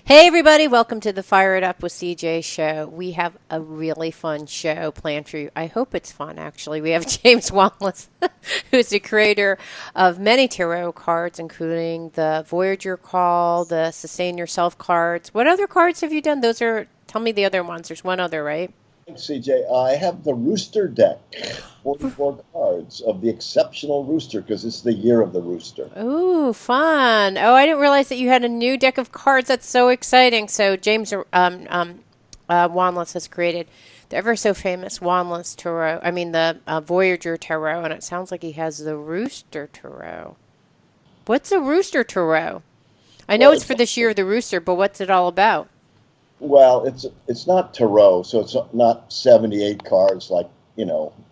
Hey, everybody, welcome to the Fire It Up with CJ show. We have a really fun show planned for you. I hope it's fun, actually. We have James Wanless, who's the creator of many tarot cards, including the Voyager call, the Sustain Yourself cards. What other cards have you done? Tell me the other ones. There's one other, right? Thanks, CJ. I have the Rooster deck, 44 cards of the exceptional Rooster, because it's the year of the Rooster. Ooh, fun. Oh, I didn't realize that you had a new deck of cards. That's so exciting. So, Wanless has created the ever so famous Wanless Tarot. I mean, the Voyager Tarot, and it sounds like he has the Rooster Tarot. What's a Rooster Tarot? I know Well, it's it's for this year of the Rooster, but what's it all about? it's not tarot, so it's not 78 cards like,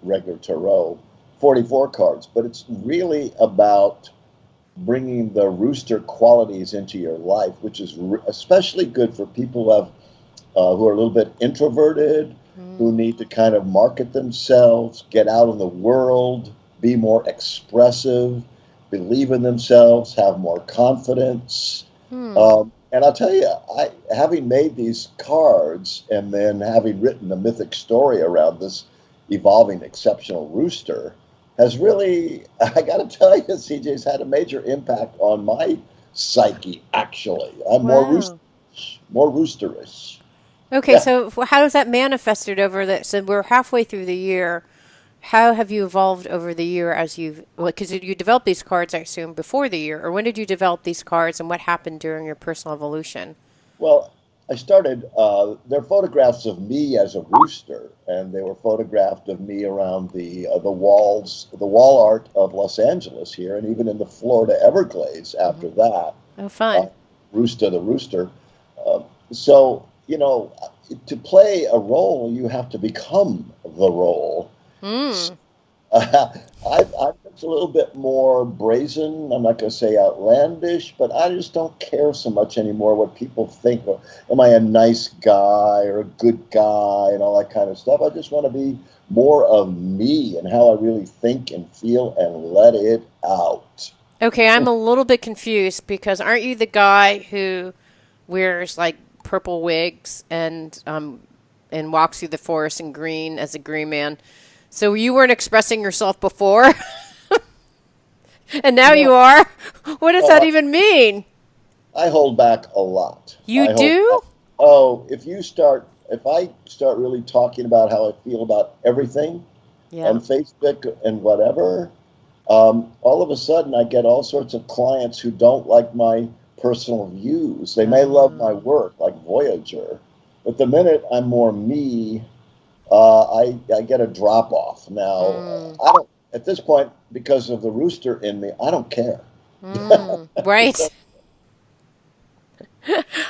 regular tarot, 44 cards, but it's really about bringing the Rooster qualities into your life, which is especially good for people who are a little bit introverted, who need to kind of market themselves, get out in the world, be more expressive, believe in themselves, have more confidence. Hmm. And I'll tell you, having made these cards and then having written a mythic story around this evolving exceptional rooster has really, I got to tell you, CJ's had a major impact on my psyche, actually. I'm Wow. more roosterish. Okay, Yeah. so how does that manifested over that? So we're halfway through the year. How have you evolved over the year as because you developed these cards, I assume, before the year, or when did you develop these cards and what happened during your personal evolution? Well, I started, they're photographs of me as a rooster, and they were photographed of me around the wall art of Los Angeles here, and even in the Florida Everglades Hmm. after that, Oh, uh, fun. Rooster the Rooster. So, to play a role, you have to become the role. Mm. I'm just a little bit more brazen. I'm not going to say outlandish, but I just don't care so much anymore what people think. Or, am I a nice guy or a good guy and all that kind of stuff? I just want to be more of me and how I really think and feel and let it out. Okay, I'm a little bit confused because aren't you the guy who wears like purple wigs and walks through the forest in green as a green man? So you weren't expressing yourself before, and now you No, are. What does that no, even mean? I hold back a lot. You I hold back. do? Oh, if I start really talking about how I feel about everything Yeah. on Facebook and whatever, all of a sudden I get all sorts of clients who don't like my personal views. They may love my Oh. work, like Voyager, but the minute I'm more me, I get a drop off. Now, Mm. I don't, at this point, because of the rooster in me, I don't care. Mm. Right.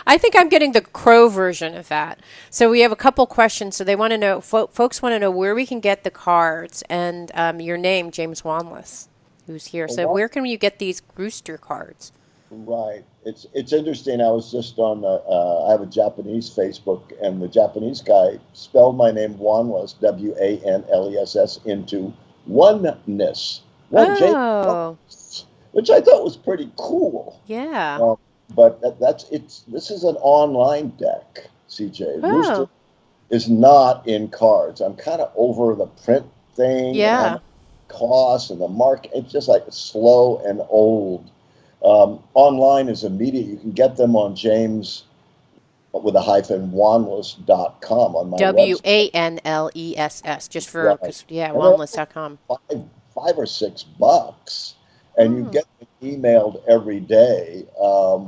I think I'm getting the crow version of that. So we have a couple questions. So they want to know, folks want to know where we can get the cards and your name, James Wanless, who's here. So What? where can you get these rooster cards? Right. It's interesting. I was just on. I have a Japanese Facebook, and the Japanese guy spelled my name Wanless, Wanless, into oneness, one J, Oh, which I thought was pretty cool. yeah. Uh, but that's it's. This is an online deck, CJ. Rooster Oh, is not in cards. I'm kind of over the print thing and how yeah. much it costs and the market. It's just like slow and old. Online is immediate. You can get them on James with a hyphen wanless.com on my website. Wanless, just for, Right. because, yeah, And they're wanless.com. $5 or $6, and you Hmm. get them emailed every day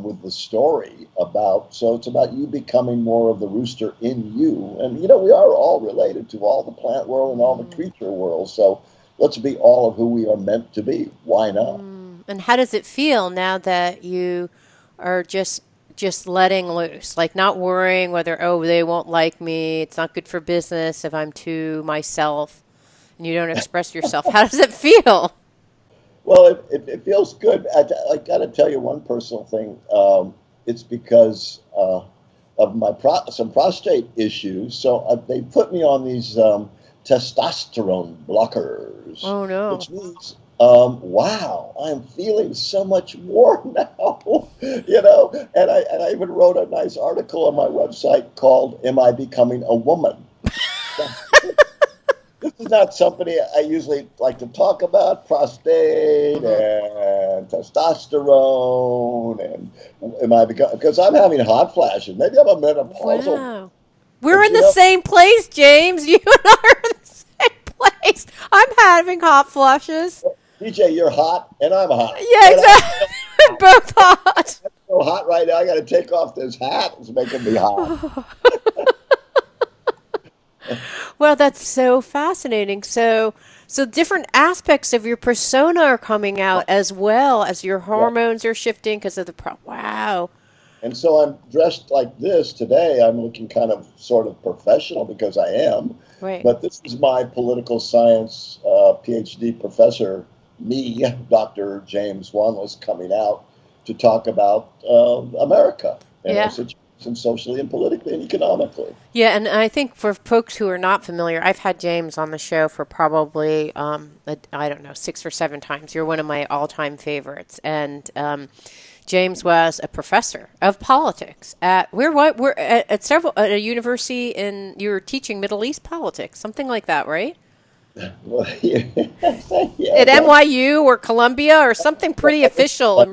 with the story about. So it's about you becoming more of the rooster in you, and we are all related to all the plant world and all the Mm. creature world. So let's be all of who we are meant to be. Why not? Mm. And how does it feel now that you are just letting loose, like not worrying whether they won't like me, it's not good for business if I'm too myself and you don't express yourself. How does it feel? Well, it feels good. I got to tell you one personal thing. It's because of some prostate issues. So they put me on these testosterone blockers, Oh no. which means wow, I'm feeling so much more now, you know. And I even wrote a nice article on my website called "Am I Becoming a Woman?" This is not something I usually like to talk about, prostate Hmm. and testosterone, and am I because I'm having hot flashes. Maybe I'm a menopausal, Wow. We're but in the same place, James. You and I are in the same place. I'm having hot flushes. DJ, you're hot, and I'm hot, Yeah, and I'm exactly. We're both hot. so hot right now. I got to take off this hat. It's making me hot. Well, that's so fascinating. So different aspects of your persona are coming out as well as your Yeah. hormones are shifting because of the wow. And so I'm dressed like this today. I'm looking kind of sort of professional because I am. Right. But this is my political science PhD professor, me, Dr. James Wanless, coming out to talk about America and our Yeah. situation socially and politically and economically. Yeah, and I think for folks who are not familiar, I've had James on the show for probably I don't know 6 or 7 times. You're one of my all-time favorites, and James was a professor of politics at where at several at a university in you were teaching Middle East politics, something like that, right? Well, yeah, At yeah, NYU or Columbia or something well, pretty official.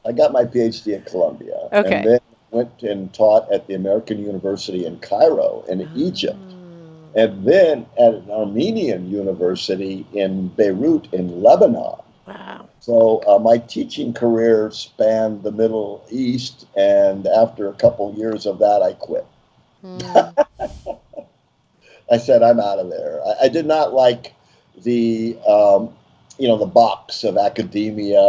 I got my PhD at Columbia, and Okay. then went and taught at the American University in Cairo in Egypt, Oh, and then at an Armenian university in Beirut in Lebanon. wow. So my teaching career spanned the Middle East, and after a couple years of that, I quit. Hmm. I said, I'm out of there. I did not like the, the box of academia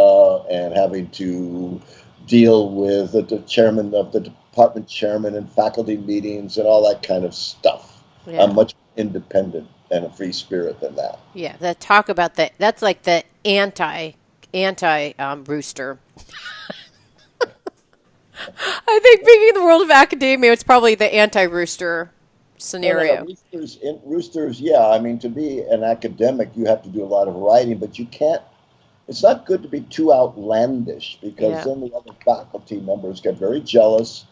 and having to deal with the chairman of the department chairman and faculty meetings and all that kind of stuff. I'm Yeah. much independent and a free spirit than that. Yeah, that talk about that. That's like the anti rooster. I think being in the world of academia, it's probably the anti rooster No. scenario. Roosters, yeah. I mean, to be an academic, you have to do a lot of writing, but you can't. It's not good to be too outlandish because Yeah. then the other faculty members get very jealous.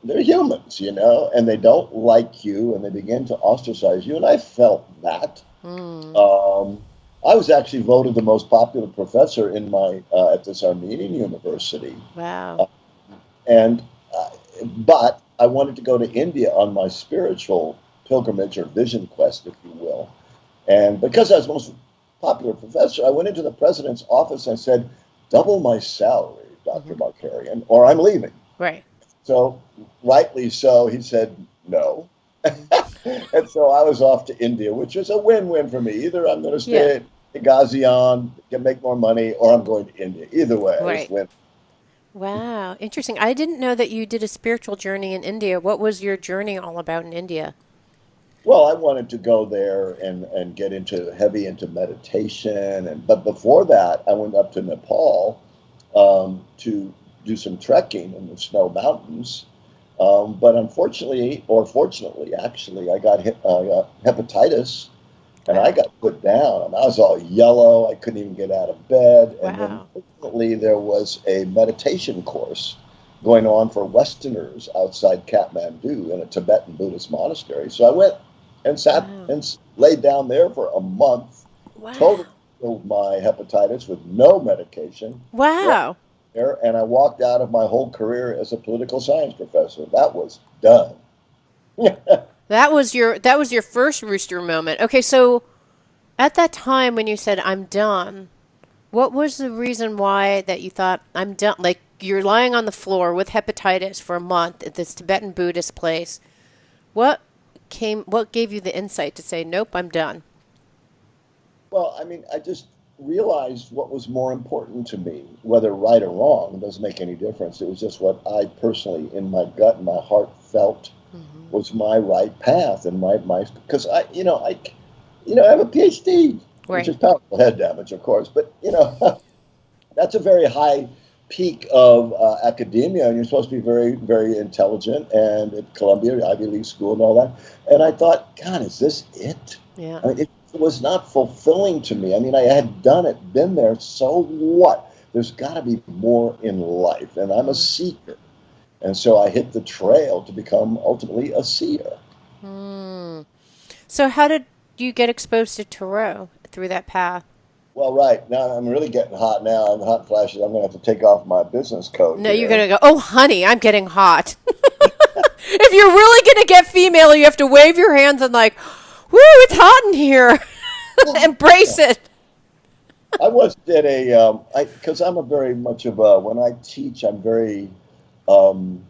They're humans, and they don't like you and they begin to ostracize you. And I felt that. Mm. Um, I was actually voted the most popular professor in my at this Armenian university, Wow. uh, and uh, but I wanted to go to India on my spiritual pilgrimage or vision quest, if you will. And because I was the most popular professor, I went into the president's office and said, "Double my salary, Dr. Hmm. Markarian, or I'm leaving." Right. So, rightly so, he said no. And so I was off to India, which was a win-win for me. Either I'm going to Yeah. stay at Ghazian, can make more money, or I'm going to India. Either way, I was Right. win. Wow. Interesting. I didn't know that you did a spiritual journey in India. What was your journey all about in India? Well, I wanted to go there and get into meditation, but before that, I went up to Nepal to do some trekking in the snow mountains. But unfortunately, or fortunately, actually, I got hepatitis and I Wow. got put down. I was all yellow. I couldn't even get out of bed. And then Wow. fortunately, there was a meditation course going on for Westerners outside Kathmandu in a Tibetan Buddhist monastery. So I went and sat Wow. and laid down there for a month, totally Wow. healed my hepatitis with no medication. Walked Wow. there, and I walked out of my whole career as a political science professor. That was done. That was your first rooster moment. Okay, so at that time when you said I'm done, what was the reason why that you thought I'm done? Like you're lying on the floor with hepatitis for a month at this Tibetan Buddhist place. What what gave you the insight to say nope, I'm done? Well, I mean, I just realized what was more important to me, whether right or wrong, it doesn't make any difference. It was just what I personally, in my gut and my heart, felt Hmm. was my right path and my because I have a PhD, which Right. is powerful head damage, of course, but that's a very high peak of academia, and you're supposed to be very, very intelligent, and at Columbia, Ivy League school, and all that. And I thought, God, is this it? Yeah. I mean, it's it was not fulfilling to me. I mean, I had done it, been there, so what? There's got to be more in life, and I'm a Mm. seeker. And so I hit the trail to become ultimately a seer. Mm. So how did you get exposed to tarot through that path? Well, right. Now I'm really getting hot now. I'm hot flashes. I'm going to have to take off my business coat No, you're here. gonna go, oh honey, I'm getting hot. If you're really gonna get female, you have to wave your hands and like, woo, it's hot in here. Embrace it. I was at because I'm a very much of a, when I teach, I'm very um,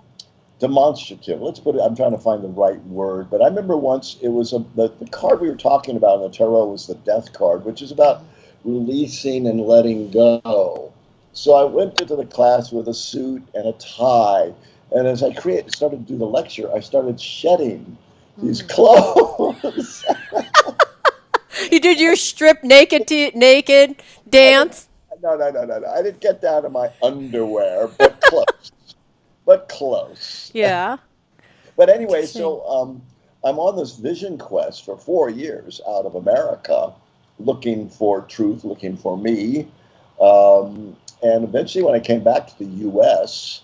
demonstrative. Let's put it, I'm trying to find the right word, but I remember once it was the card we were talking about in the tarot was the death card, which is about releasing and letting go. So I went into the class with a suit and a tie, and as I started to do the lecture, I started shedding these Mm. clothes. You did your strip naked naked I didn't, dance. no. I didn't get down to my underwear, but close, but close. Yeah. But anyway, Interesting. so I'm on this vision quest for 4 years out of America, looking for truth, looking for me. And eventually, when I came back to the U.S.,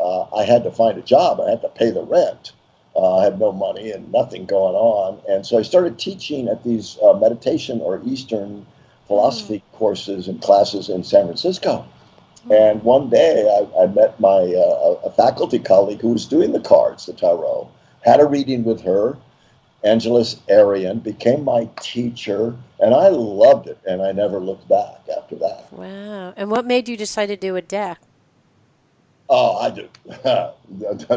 I had to find a job. I had to pay the rent. I had no money and nothing going on. And so I started teaching at these meditation or Eastern Mm. philosophy courses and classes in San Francisco. Mm. And one day I met my a faculty colleague who was doing the cards, the tarot, had a reading with her. Angeles Arian became my teacher, and I loved it. And I never looked back after that. Wow. And what made you decide to do a deck? Oh, I do.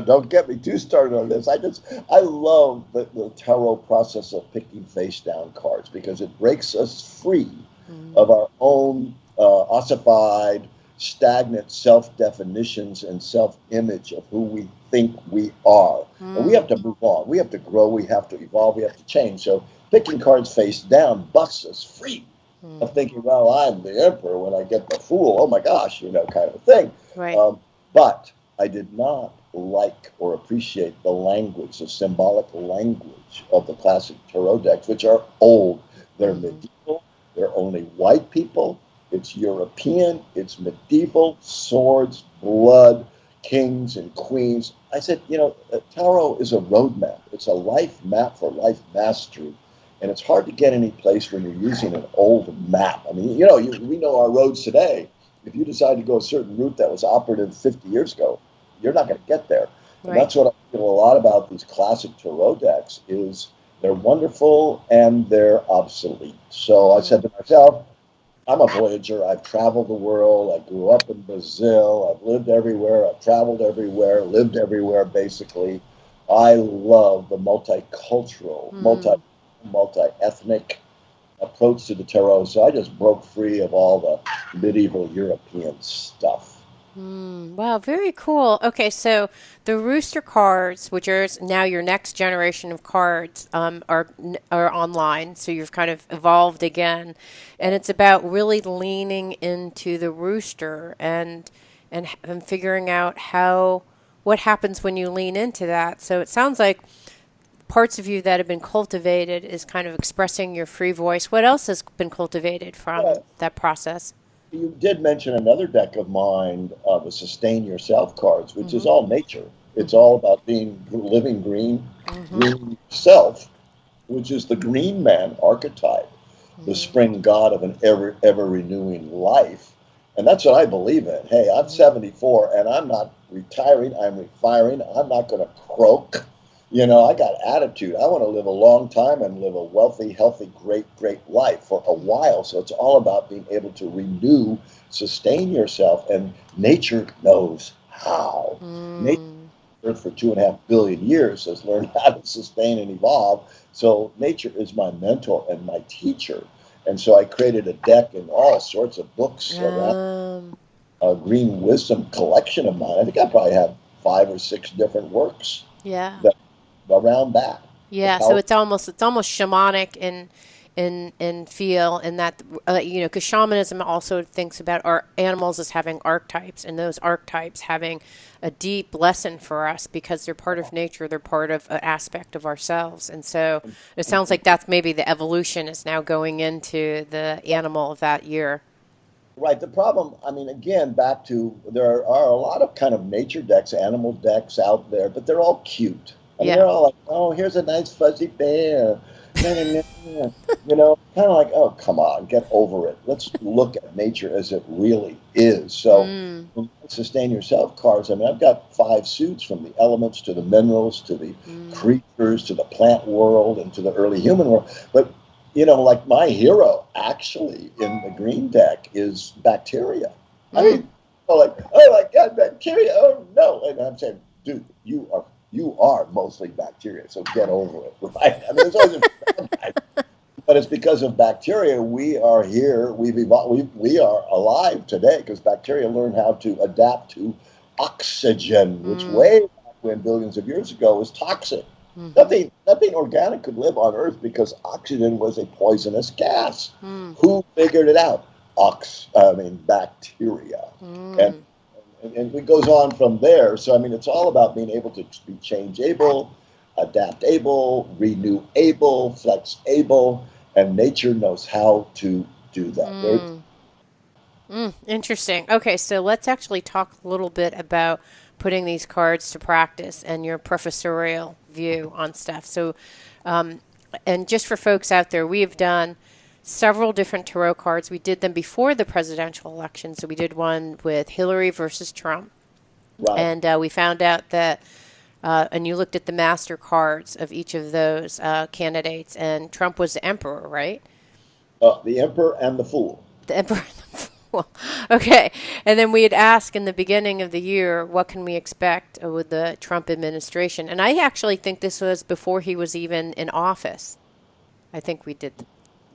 Don't get me too started on this. I love the tarot process of picking face down cards because it breaks us free Mm. of our own ossified, stagnant self definitions and self image of who we think we are. And we have Mm. to move on. We have to grow. We have to evolve. We have to change. So picking cards face down busts us free Mm. of thinking, well, I'm the emperor when I get the fool. Oh my gosh, kind of thing. Right. Um, but I did not like or appreciate the language, the symbolic language of the classic tarot decks, which are old. They're Hmm. medieval. They're only white people. It's European. It's medieval. Swords, blood, kings and queens. I said, tarot is a roadmap. It's a life map for life mastery. And it's hard to get any place when you're using an old map. I mean, we know our roads today. If you decide to go a certain route that was operative 50 years ago, you're not going to get there. And Right. that's what I feel a lot about these classic tarot decks is they're wonderful and they're obsolete. So I Mm. said to myself, I'm a Voyager. I've traveled the world. I grew up in Brazil. I've lived everywhere. I've traveled everywhere, lived everywhere, basically. I love the multicultural, Mm. multi-ethnic approach to the tarot. So I just broke free of all the medieval European stuff. Mm. Wow, very cool. Okay, so the rooster cards, which are now your next generation of cards, are online. So you've kind of evolved again, and it's about really leaning into the rooster and figuring out how what happens when you lean into that. So it sounds like parts of you that have been cultivated is kind of expressing your free voice. What else has been cultivated from Yeah, that process? you did mention another deck of mine, the Sustain Yourself cards, which is Mm-hmm. all nature. It's Mm-hmm. all about being living green, Mm-hmm. green self, which is the green man archetype, the Mm-hmm. spring god of an ever renewing life. And that's what I believe in. Hey, I'm Mm-hmm. 74 and I'm not retiring, I'm refiring. I'm not going to croak. I got attitude. I want to live a long time and live a wealthy, healthy, great life for a while. So it's all about being able to renew, sustain yourself, and nature knows how. Nature Mm. Earth for 2.5 billion years has learned how to sustain and evolve. So nature is my mentor and my teacher. And so I created a deck and all sorts of books around Um, a green wisdom collection of mine. I think I probably have 5 or 6 different works yeah. that around that. The Yeah, so power. it's almost shamanic and feel, and that because shamanism also thinks about our animals as having archetypes, and those archetypes having a deep lesson for us because they're part of nature, they're part of an aspect of ourselves. And so it sounds like that's maybe the evolution is now going into the animal of that year. Right. The problem, I mean, again, back to there are a lot of kind of nature decks, animal decks out there, but they're all cute. I mean, Yeah. they're all like, oh, here's a nice fuzzy bear. You know, kind of like, oh, come on, get over it. Let's look at nature as it really is. So, Mm, when you sustain yourself cards, I mean, I've got 5 suits from the elements to the minerals to the mm, creatures to the plant world and to the early human world. But like my hero actually in the green deck is bacteria. I mm. mean, like, oh my God, bacteria! Oh no! And I'm saying, dude, you are mostly bacteria, so get over it. Right? I mean, there's always a bad guy, but it's because of bacteria we are here. We've evolved. We are alive today because bacteria learned how to adapt to oxygen, which Mm, way back when billions of years ago was toxic. mm-hmm, Nothing organic could live on Earth because oxygen was a poisonous gas. mm, Who figured it out? Bacteria. And, mm, and it goes on from there. So, I mean, it's all about being able to be changeable, adaptable, renewable, flexable, and nature knows how to do that. mm. Interesting. Okay, so let's actually talk a little bit about putting these cards to practice and your professorial view on stuff. So, and just for folks out there, we have done several different tarot cards. We did them before the presidential election. So we did one with Hillary versus Trump, Right. and we found out that. And you looked at the master cards of each of those candidates, and Trump was the emperor, right? The Emperor and the Fool. The emperor. Well, okay. And then we had asked in the beginning of the year, what can we expect with the Trump administration? And I actually think this was before he was even in office. I think we did.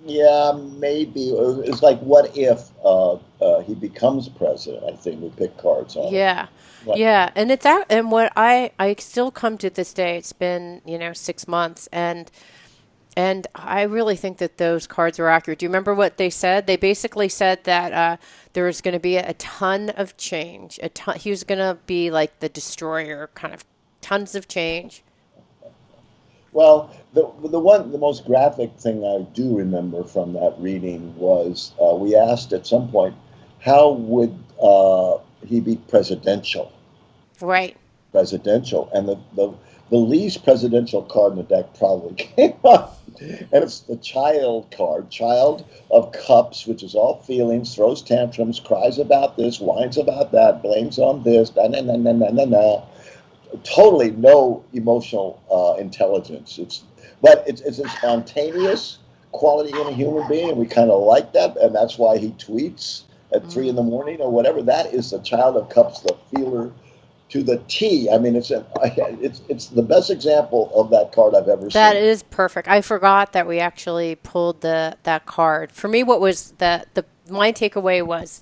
Yeah, maybe. It's like, what if he becomes president? I think we pick cards on it. Yeah. Right. Yeah. And it's out. And what I still come to this day, it's been, 6 months. And I really think that those cards are accurate. Do you remember what they said? They basically said that there was going to be a ton of change. He was going to be like the destroyer, kind of tons of change. Well, the most graphic thing I do remember from that reading was we asked at some point, how would he be presidential? Right. Presidential, and the least presidential card in the deck probably came up, and it's the child card, Child of Cups, which is all feelings, throws tantrums, cries about this, whines about that, blames on this, na na na na na na na. Totally no emotional intelligence. It's a spontaneous quality in a human being, and we kind of like that, and that's why he tweets at 3 in the morning or whatever. That is the Child of Cups, the feeler to the T. I mean, it's the best example of that card I've ever That seen. is perfect. I forgot that we actually pulled that card. For me, what was the my takeaway was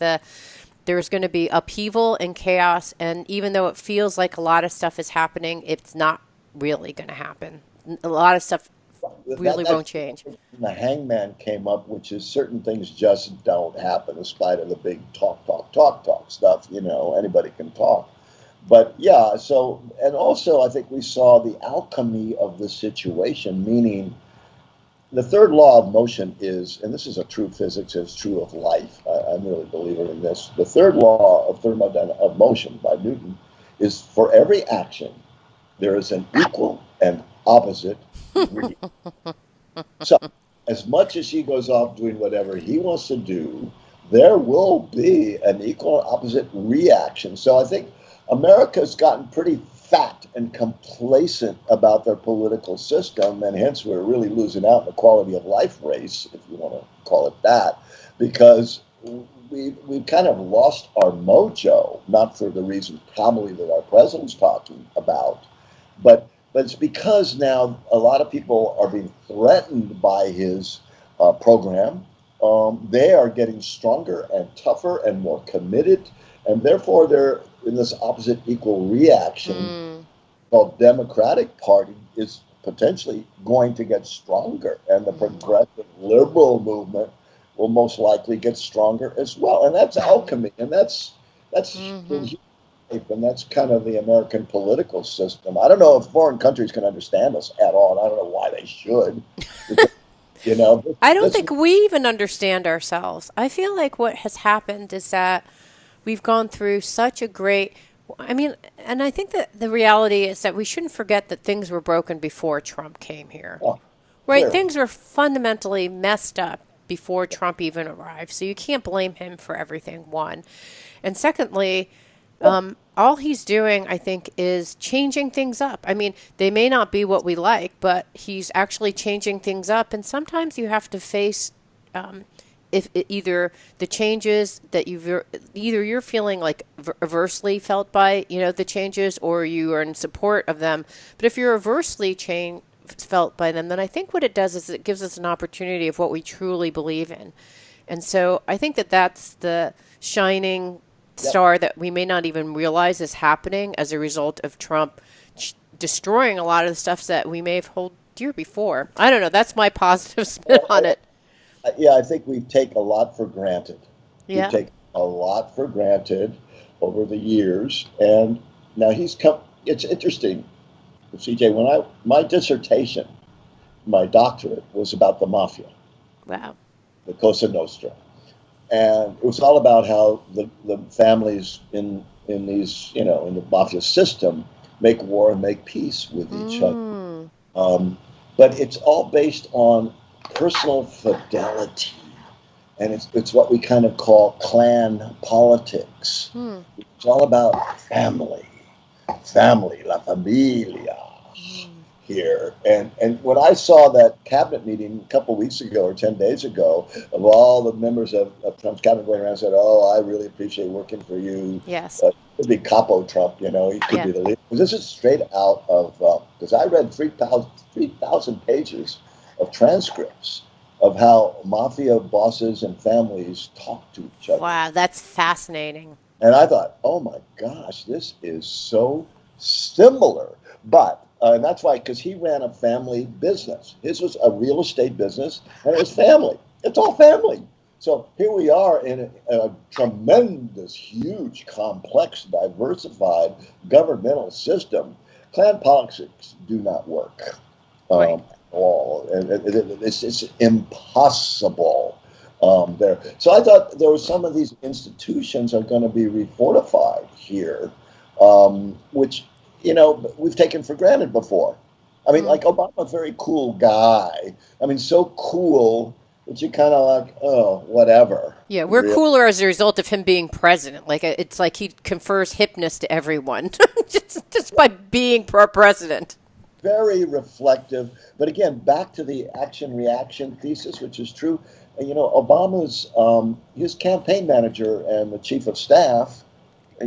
there's going to be upheaval and chaos, and even though it feels like a lot of stuff is happening, it's not really going to happen. A lot of stuff really That's won't change. the Hangman came up, which is certain things just don't happen, in spite of the big talk stuff. Anybody can talk. But yeah, so, and also I think we saw the alchemy of the situation, meaning the third law of motion is, and this is a true physics, it's true of life. I'm really a believer in this. The third law of thermodynamics of motion by Newton is, for every action, there is an equal and opposite reaction. So, as much as he goes off doing whatever he wants to do, there will be an equal and opposite reaction. So I think America's gotten pretty fat and complacent about their political system, and hence we're really losing out in the quality of life race, if you want to call it that, because we've kind of lost our mojo, not for the reasons probably that our president's talking about, but it's because now a lot of people are being threatened by his program. They are getting stronger and tougher and more committed, and therefore they're in this opposite equal reaction Mm, called Democratic Party is potentially going to get stronger, and the progressive liberal movement will most likely get stronger as well. And that's alchemy, and that's Mm-hmm. and that's kind of the American political system. I don't know if foreign countries can understand us at all, and I don't know why they should. Because, I don't this think we even understand ourselves. I feel like what has happened is that we've gone through such a great. I mean, and I think that the reality is that we shouldn't forget that things were broken before Trump came here. oh, Right? clearly. Things were fundamentally messed up before Trump even arrived. So you can't blame him for everything, one. And secondly, all he's doing, I think, is changing things up. I mean, they may not be what we like, but he's actually changing things up. And sometimes you have to face if either the changes that either you're feeling like aversely felt by the changes, or you are in support of them. But if you're aversely felt by them, then I think what it does is it gives us an opportunity of what we truly believe in. And so I think that that's the shining Yep. star that we may not even realize is happening as a result of Trump destroying a lot of the stuff that we may have held dear before. I don't know. That's my positive spin on it. Yeah, I think we take a lot for granted. We Yeah. take a lot for granted over the years, and now he's come. It's interesting, CJ. My dissertation, my doctorate was about the mafia, Wow. the Cosa Nostra, and it was all about how the families in these in the mafia system make war and make peace with each other. Mm. Um, but it's all based on personal fidelity, and it's what we kind of call clan politics. Hmm. It's all about family, la familia here. And when I saw that cabinet meeting a couple of weeks ago or 10 days ago, of all the members of Trump's cabinet going around and said, "Oh, I really appreciate working for you." Yes. Could be Capo Trump, he could Yeah. be the leader. This is straight out of, because I read 3,000 pages of transcripts of how mafia bosses and families talk to each other. Wow. That's fascinating. And I thought, oh my gosh, this is so similar. But, and that's why, because he ran a family business. His was a real estate business, and it was family. It's all family. So here we are in a tremendous, huge, complex, diversified governmental system. Clan politics do not work Right. at all. And it's impossible there. So I thought there was some of these institutions are going to be refortified here, which, we've taken for granted before. I mean, like Obama's a very cool guy. I mean, so cool that you kind of like, oh, whatever. Yeah, we're Really? cooler as a result of him being president. Like it's like he confers hipness to everyone just by being president. Very reflective. But again, back to the action reaction thesis, which is true. And, Obama's his campaign manager and the chief of staff.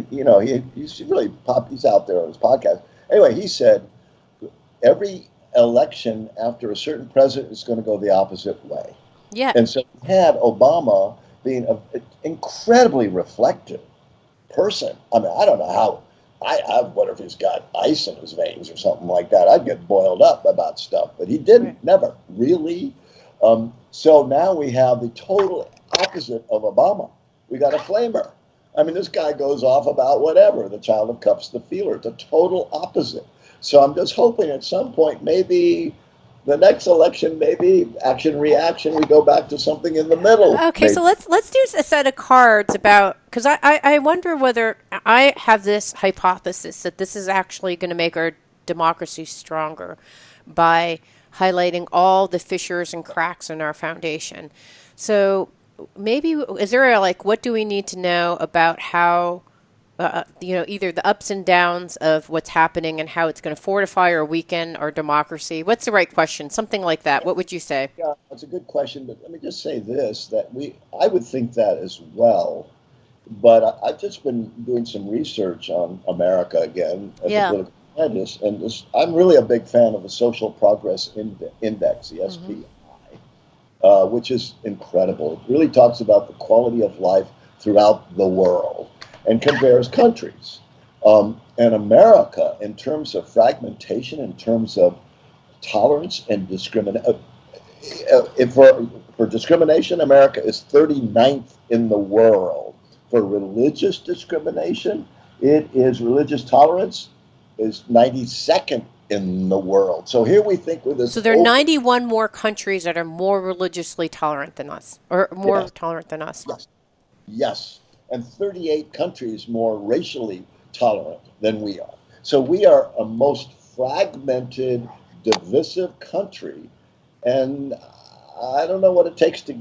He's really he's out there on his podcast. Anyway, he said every election after a certain president is going to go the opposite way. Yeah. And so we had Obama being an incredibly reflective person. I mean, I don't know how. I wonder if he's got ice in his veins or something like that. I'd get boiled up about stuff, but he didn't. Right. Never really. So now we have the total opposite of Obama. We got a flamer. I mean, this guy goes off about whatever. The child of cups, the feeler. The total opposite. So I'm just hoping at some point, maybe the next election, maybe action reaction, we go back to something in the middle. Okay, maybe. so let's do a set of cards about, because I wonder whether I have this hypothesis that this is actually going to make our democracy stronger by highlighting all the fissures and cracks in our foundation. So maybe is there what do we need to know about how either the ups and downs of what's happening and how it's going to fortify or weaken our democracy? What's the right question? Something like that. What would you say? Yeah, that's a good question, but let me just say this, that I would think that as well, but I've just been doing some research on America again as a political scientist, and I'm really a big fan of the Social Progress Index, the SPI, which is incredible. It really talks about the quality of life throughout the world and compares countries. And America, in terms of fragmentation, in terms of tolerance and discrimination. For discrimination, America is 39th in the world. For religious discrimination, religious tolerance is 92nd in the world. So here we think with this So there are open, 91 more countries that are more religiously tolerant than us, or more yes, tolerant than us. yes, yes, and 38 countries more racially tolerant than we are. So we are a most fragmented, divisive country, and I don't know what it takes to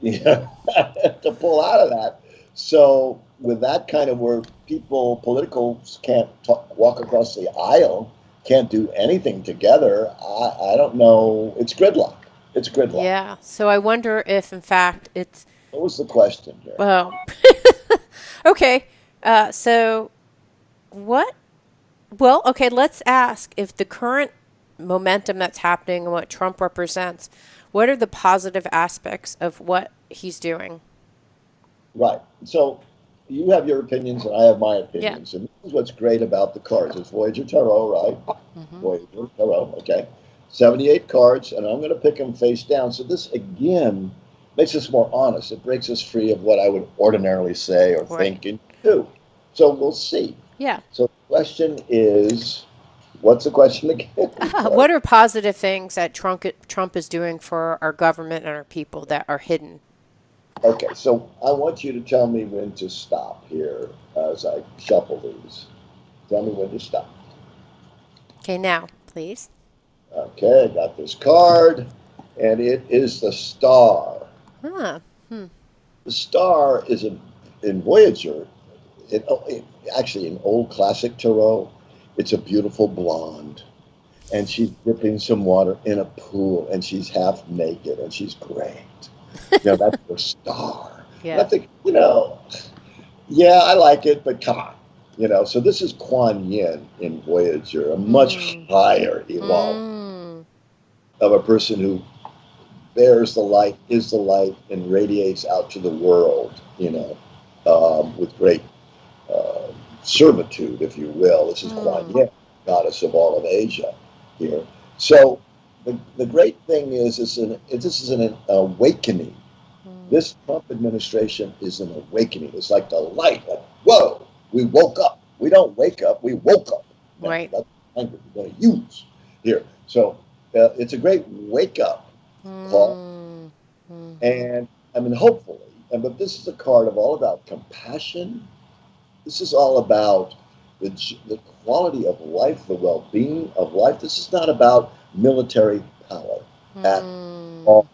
to pull out of that. So with that kind of where politicals can't walk across the aisle, can't do anything together, I don't know. It's gridlock. It's gridlock. Yeah. So I wonder if, in fact, it's What was the question here? well. Okay. So what? Well, okay. Let's ask if the current momentum that's happening and what Trump represents. What are the positive aspects of what he's doing? Right. So you have your opinions and I have my Yeah. opinions. And this is what's great about the cards. It's Voyager Tarot, right? Hmm. Voyager Tarot, okay. 78 cards, and I'm going to pick them face down. So this, again, makes us more honest. It breaks us free of what I would ordinarily say or Right. think and do. So we'll see. Yeah. So the question is, what's the question again? What are positive things that Trump is doing for our government and our people that are hidden? Okay, so I want you to tell me when to stop here as I shuffle these. Tell me when to stop. Okay, now, please. Okay, I got this card, and it is the star. Huh. Hmm. The star is in Voyager, actually in old classic tarot, it's a beautiful blonde. And she's dipping some water in a pool, and she's half naked, and she's great. That's the star. And I Yeah. think, yeah, I like it, but come on. So this is Kuan Yin in Voyager, a much Mm. higher evolved Mm. of a person who bears the light, is the light, and radiates out to the world, with great servitude, if you will. This is Kuan Mm. Yin, goddess of all of Asia here. So the great thing is, this is an awakening. Mm. This Trump administration is an awakening. It's like the light, like, whoa, we woke up. We don't wake up, we woke up. Now, Right. that's the language we're going to use here. So it's a great wake up call. Mm. Mm-hmm. And I mean, hopefully, but this is a card of all about compassion. This is all about the quality of life, the well-being of life. This is not about military power at all.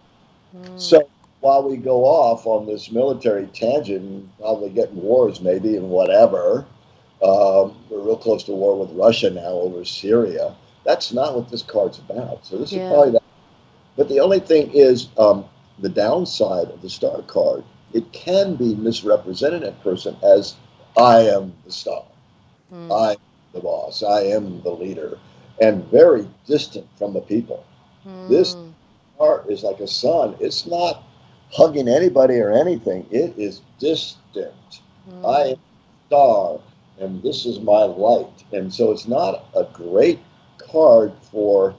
Mm. Mm. So while we go off on this military tangent, probably getting wars maybe and whatever, we're real close to war with Russia now over Syria. That's not what this card's about. So this is Yeah. probably that. But the only thing is the downside of the star card. It can be misrepresented in person as I am the star. Mm. I am the boss. I am the leader. And very distant from the people. This Mm. heart is like a sun. It's not hugging anybody or anything. It is distant. I am Mm. a star, and this is my light. And so it's not a great card for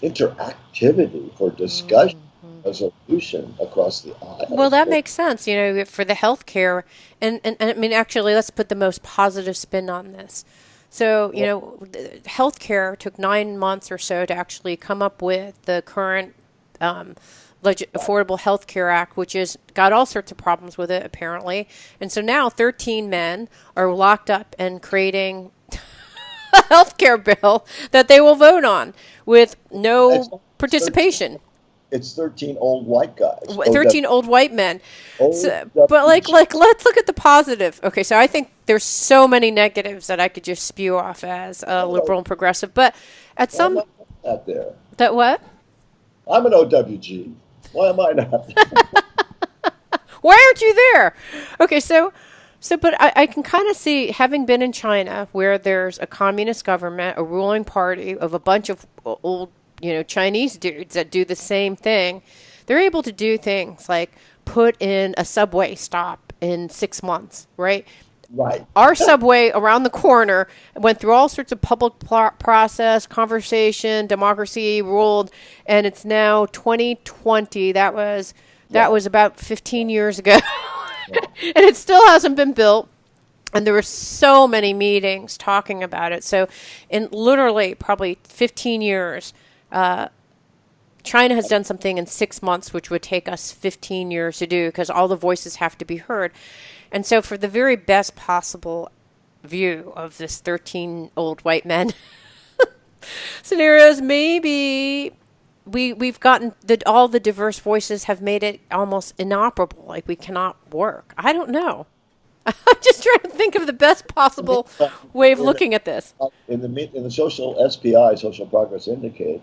interactivity, for discussion, Mm. resolution across the Well, aisles. that makes sense, for the healthcare. And I mean, actually, let's put the most positive spin on this. So, healthcare took 9 months or so to actually come up with the current Affordable Health Care Act, which has got all sorts of problems with it, apparently. And so now 13 men are locked up and creating a health care bill that they will vote on with no participation. It's 13 old white guys. 13 old white men. So, but OWG. let's look at the positive. Okay, so I think there's so many negatives that I could just spew off as liberal and progressive, but at Why am some I not there? that what? I'm an OWG. Why am I not? Why aren't you there? Okay, but I can kind of see, having been in China, where there's a communist government, a ruling party of a bunch of old, Chinese dudes that do the same thing. They're able to do things like put in a subway stop in 6 months, right? Right. Our subway around the corner went through all sorts of public process, conversation, democracy ruled, and it's now 2020. That Yeah. was about 15 years ago, Yeah. and it still hasn't been built. And there were so many meetings talking about it. So, in literally probably 15 years, China has done something in 6 months, which would take us 15 years to do because all the voices have to be heard. And so, for the very best possible view of this 13 old white men scenarios, maybe we've gotten all the diverse voices have made it almost inoperable. Like we cannot work. I don't know. I'm just trying to think of the best possible way of looking at this. In the social SPI, Social Progress Indicate,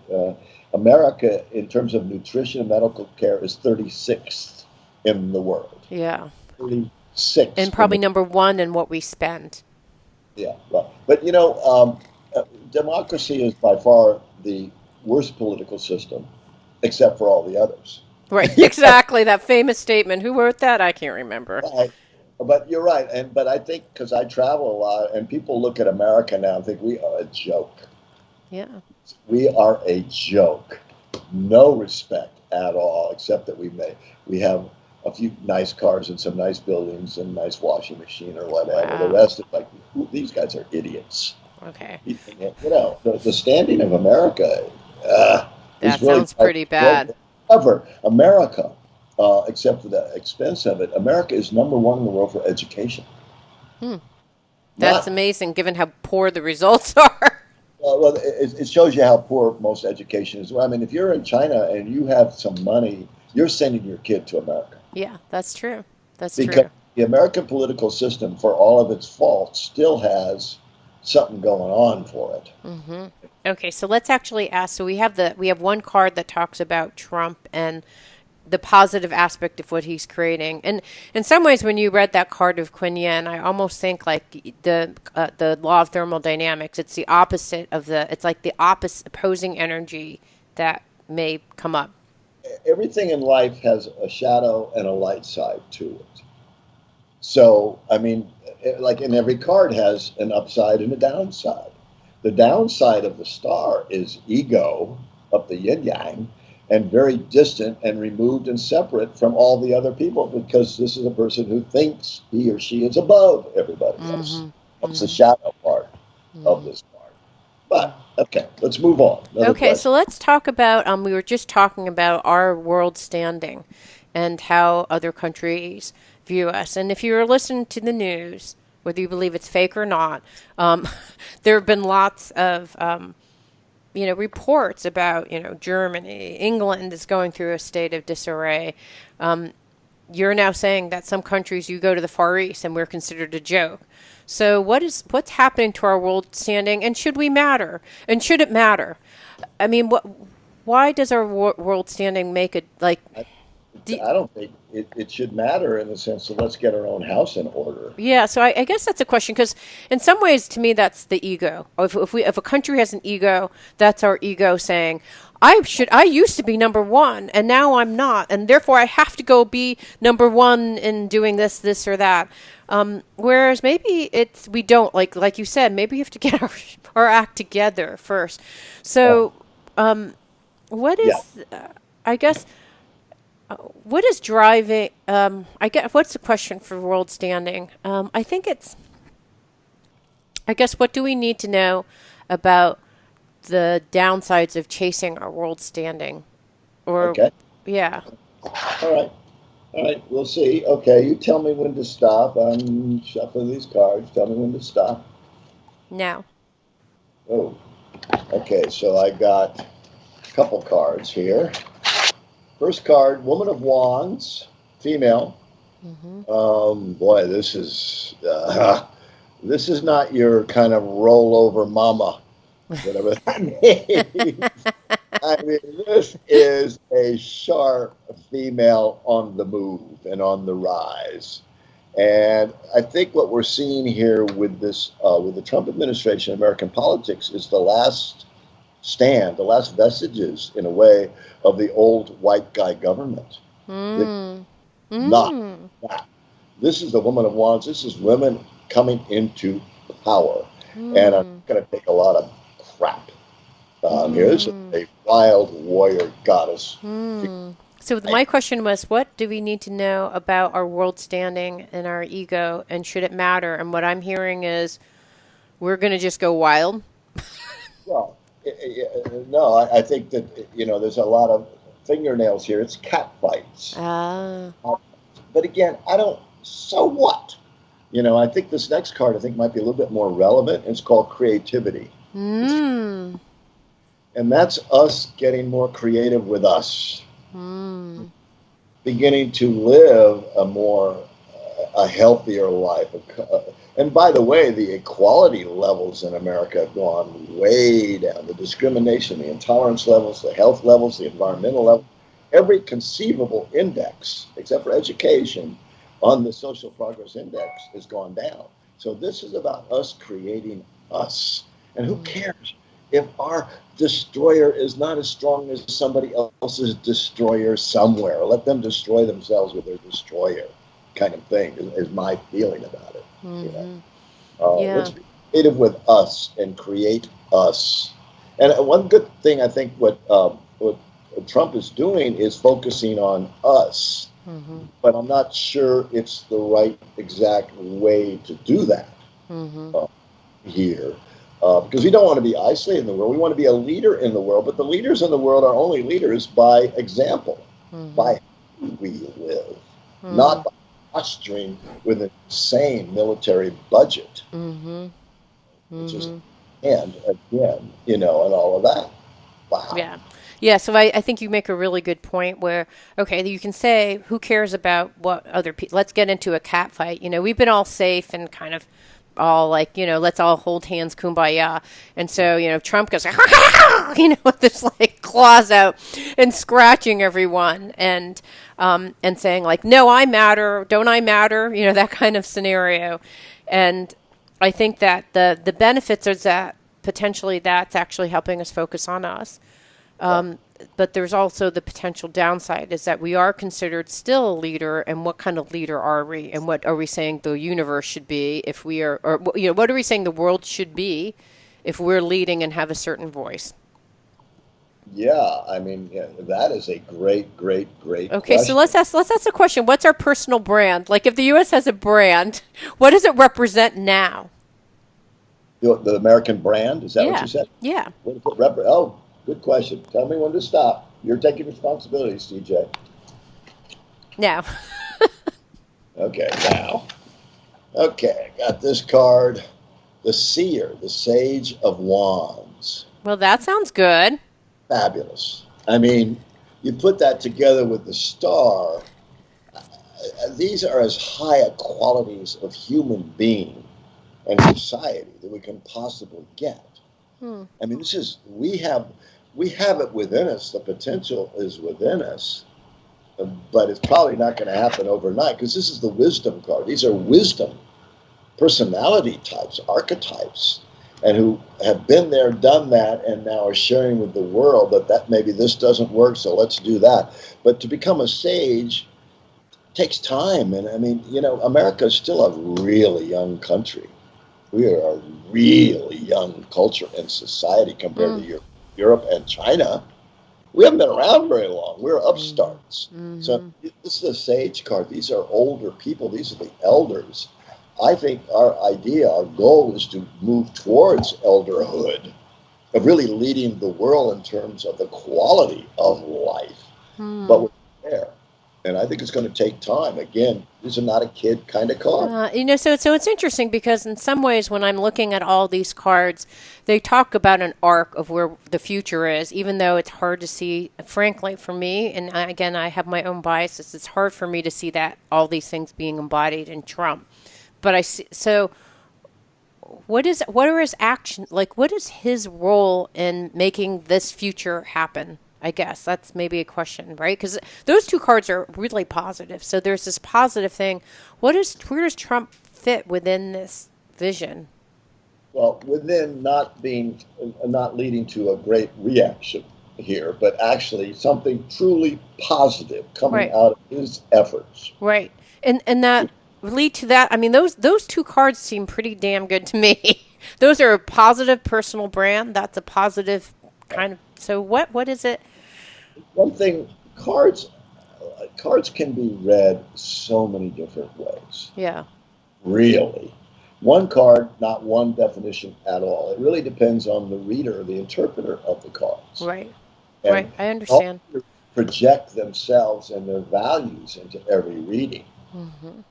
America, in terms of nutrition and medical care, is 36th in the world. Yeah. 36th. And probably number one in what we spend. Yeah. But democracy is by far the worst political system, except for all the others. Right. Exactly. That famous statement. Who wrote that? I can't remember. Right. But you're right, but I think because I travel a lot, and people look at America now and think we are a joke. Yeah. We are a joke. No respect at all, except that we have a few nice cars and some nice buildings and nice washing machine or whatever. Wow. The rest is like, these guys are idiots. Okay. The standing of America That is really sounds pretty bad. However, America, except for the expense of it, America is number one in the world for education. That's amazing, given how poor the results are. Well, it shows you how poor most education is. I mean, if you're in China and you have some money, you're sending your kid to America. Yeah, that's true. That's Because true. the American political system, for all of its faults, still has something going on for it. Okay, so let's actually ask. So we have one card that talks about Trump and the positive aspect of what he's creating. And in some ways, when you read that card of Kuan Yin, I almost think like the law of thermodynamics. It's the opposite of it's like the opposite opposing energy that may come up. Everything in life has a shadow and a light side to it. So, I mean, like in every card has an upside and a downside. The downside of the star is ego up the yin yang and very distant and removed and separate from all the other people because this is a person who thinks he or she is above everybody else. That's the shadow part of this card. But, okay, let's move on. Okay, so let's talk about, we were just talking about our world standing and how other countries view us. And if you're listening to the news, whether you believe it's fake or not, there have been lots of, reports about, Germany, England is going through a state of disarray. You're now saying that some countries you go to the Far East and we're considered a joke. So what's happening to our world standing, and should we matter? And should it matter? I mean, why does our world standing make it like? I don't think it should matter in the sense of let's get our own house in order. Yeah, so I guess that's a question because in some ways, to me, that's the ego. If a country has an ego, that's our ego saying, I used to be number one and now I'm not, and therefore I have to go be number one in doing this or that. Whereas maybe we don't like you said, maybe we have to get our act together first. So, what is I guess. What is driving? I guess what's the question for world standing? I think it's. I guess what do we need to know about the downsides of chasing our world standing? Or okay. Yeah. All right. We'll see. Okay, you tell me when to stop. I'm shuffling these cards. Tell me when to stop. Now. Oh. Okay. So I got a couple cards here. First card, Woman of Wands, female. Boy, this is not your kind of rollover mama, whatever that means. I mean, this is a sharp female on the move and on the rise. And I think what we're seeing here with this, with the Trump administration, American politics, is the last stand, the last vestiges, in a way, of the old white guy government. Not that. This is the Woman of Wands. This is women coming into power. And I'm going to take a lot of crap here. This is a wild warrior goddess. So my question was, what do we need to know about our world standing and our ego, and should it matter? And what I'm hearing is we're going to just go wild. Well, no, I think that, there's a lot of fingernails here. It's cat fights. But again, so what? I think this next card, might be a little bit more relevant. It's called creativity. And that's us getting more creative with us. Beginning to live a healthier life. And by the way, the equality levels in America have gone way down. The discrimination, the intolerance levels, the health levels, the environmental level, every conceivable index, except for education, on the social progress index has gone down. So this is about us creating us. And who cares if our destroyer is not as strong as somebody else's destroyer somewhere? Let them destroy themselves with their destroyer, kind of thing, is my feeling about it. Let's be creative with us and create us. And one good thing, I think, what Trump is doing is focusing on us. But I'm not sure it's the right exact way to do that here. Because we don't want to be isolated in the world. We want to be a leader in the world. But the leaders in the world are only leaders by example, by how we live, not by posturing with an insane military budget. Which is, and again, and all of that. Wow. Yeah, so I think you make a really good point where, okay, you can say, who cares about what other people, let's get into a cat fight. We've been all safe and kind of all like, let's all hold hands, kumbaya. And so, Trump goes, with this like claws out and scratching everyone and saying like, no, I matter, don't I matter? That kind of scenario. And I think that the benefits are that potentially that's actually helping us focus on us. But there's also the potential downside is that we are considered still a leader, and what kind of leader are we? And what are we saying the universe should be if we are, or what are we saying the world should be if we're leading and have a certain voice? Yeah, that is a great Okay, question. so let's ask a question. What's our personal brand? Like if the U.S. has a brand, what does it represent now? The American brand, is that what you said? Yeah. What does it represent? Oh, good question. Tell me when to stop. You're taking responsibility, CJ. No. Okay, now. Okay, got this card. The Seer, the Sage of Wands. Well, that sounds good. Fabulous. You put that together with the Star. These are as high a qualities of human being and society that we can possibly get. This is, we have it within us. The potential is within us, but it's probably not going to happen overnight because this is the wisdom card. These are wisdom personality types, archetypes, and who have been there, done that, and now are sharing with the world that maybe this doesn't work, so let's do that. But to become a sage takes time. And America is still a really young country. We are a really young culture and society compared to Europe and China. We haven't been around very long. We're upstarts. So this is a sage card. These are older people. These are the elders. I think our goal is to move towards elderhood, of really leading the world in terms of the quality of life. But we're there. And I think it's going to take time. Again, these are not a kid kind of card. So it's interesting because in some ways when I'm looking at all these cards, they talk about an arc of where the future is, even though it's hard to see, frankly, for me. And again, I have my own biases. It's hard for me to see that all these things being embodied in Trump. But I see, so what are his actions? Like, what is his role in making this future happen? I guess that's maybe a question, right? Because those two cards are really positive. So there's this positive thing. Where does Trump fit within this vision? Well, within not leading to a great reaction here, but actually something truly positive coming out of his efforts. Right. And that lead to that? I mean, those two cards seem pretty damn good to me. Those are a positive personal brand. That's a positive kind of. So what is it? One thing, cards can be read so many different ways. Yeah. Really. One card, not one definition at all. It really depends on the reader, the interpreter of the cards. Right. And Right. I how understand. they project themselves and their values into every reading. Hmm.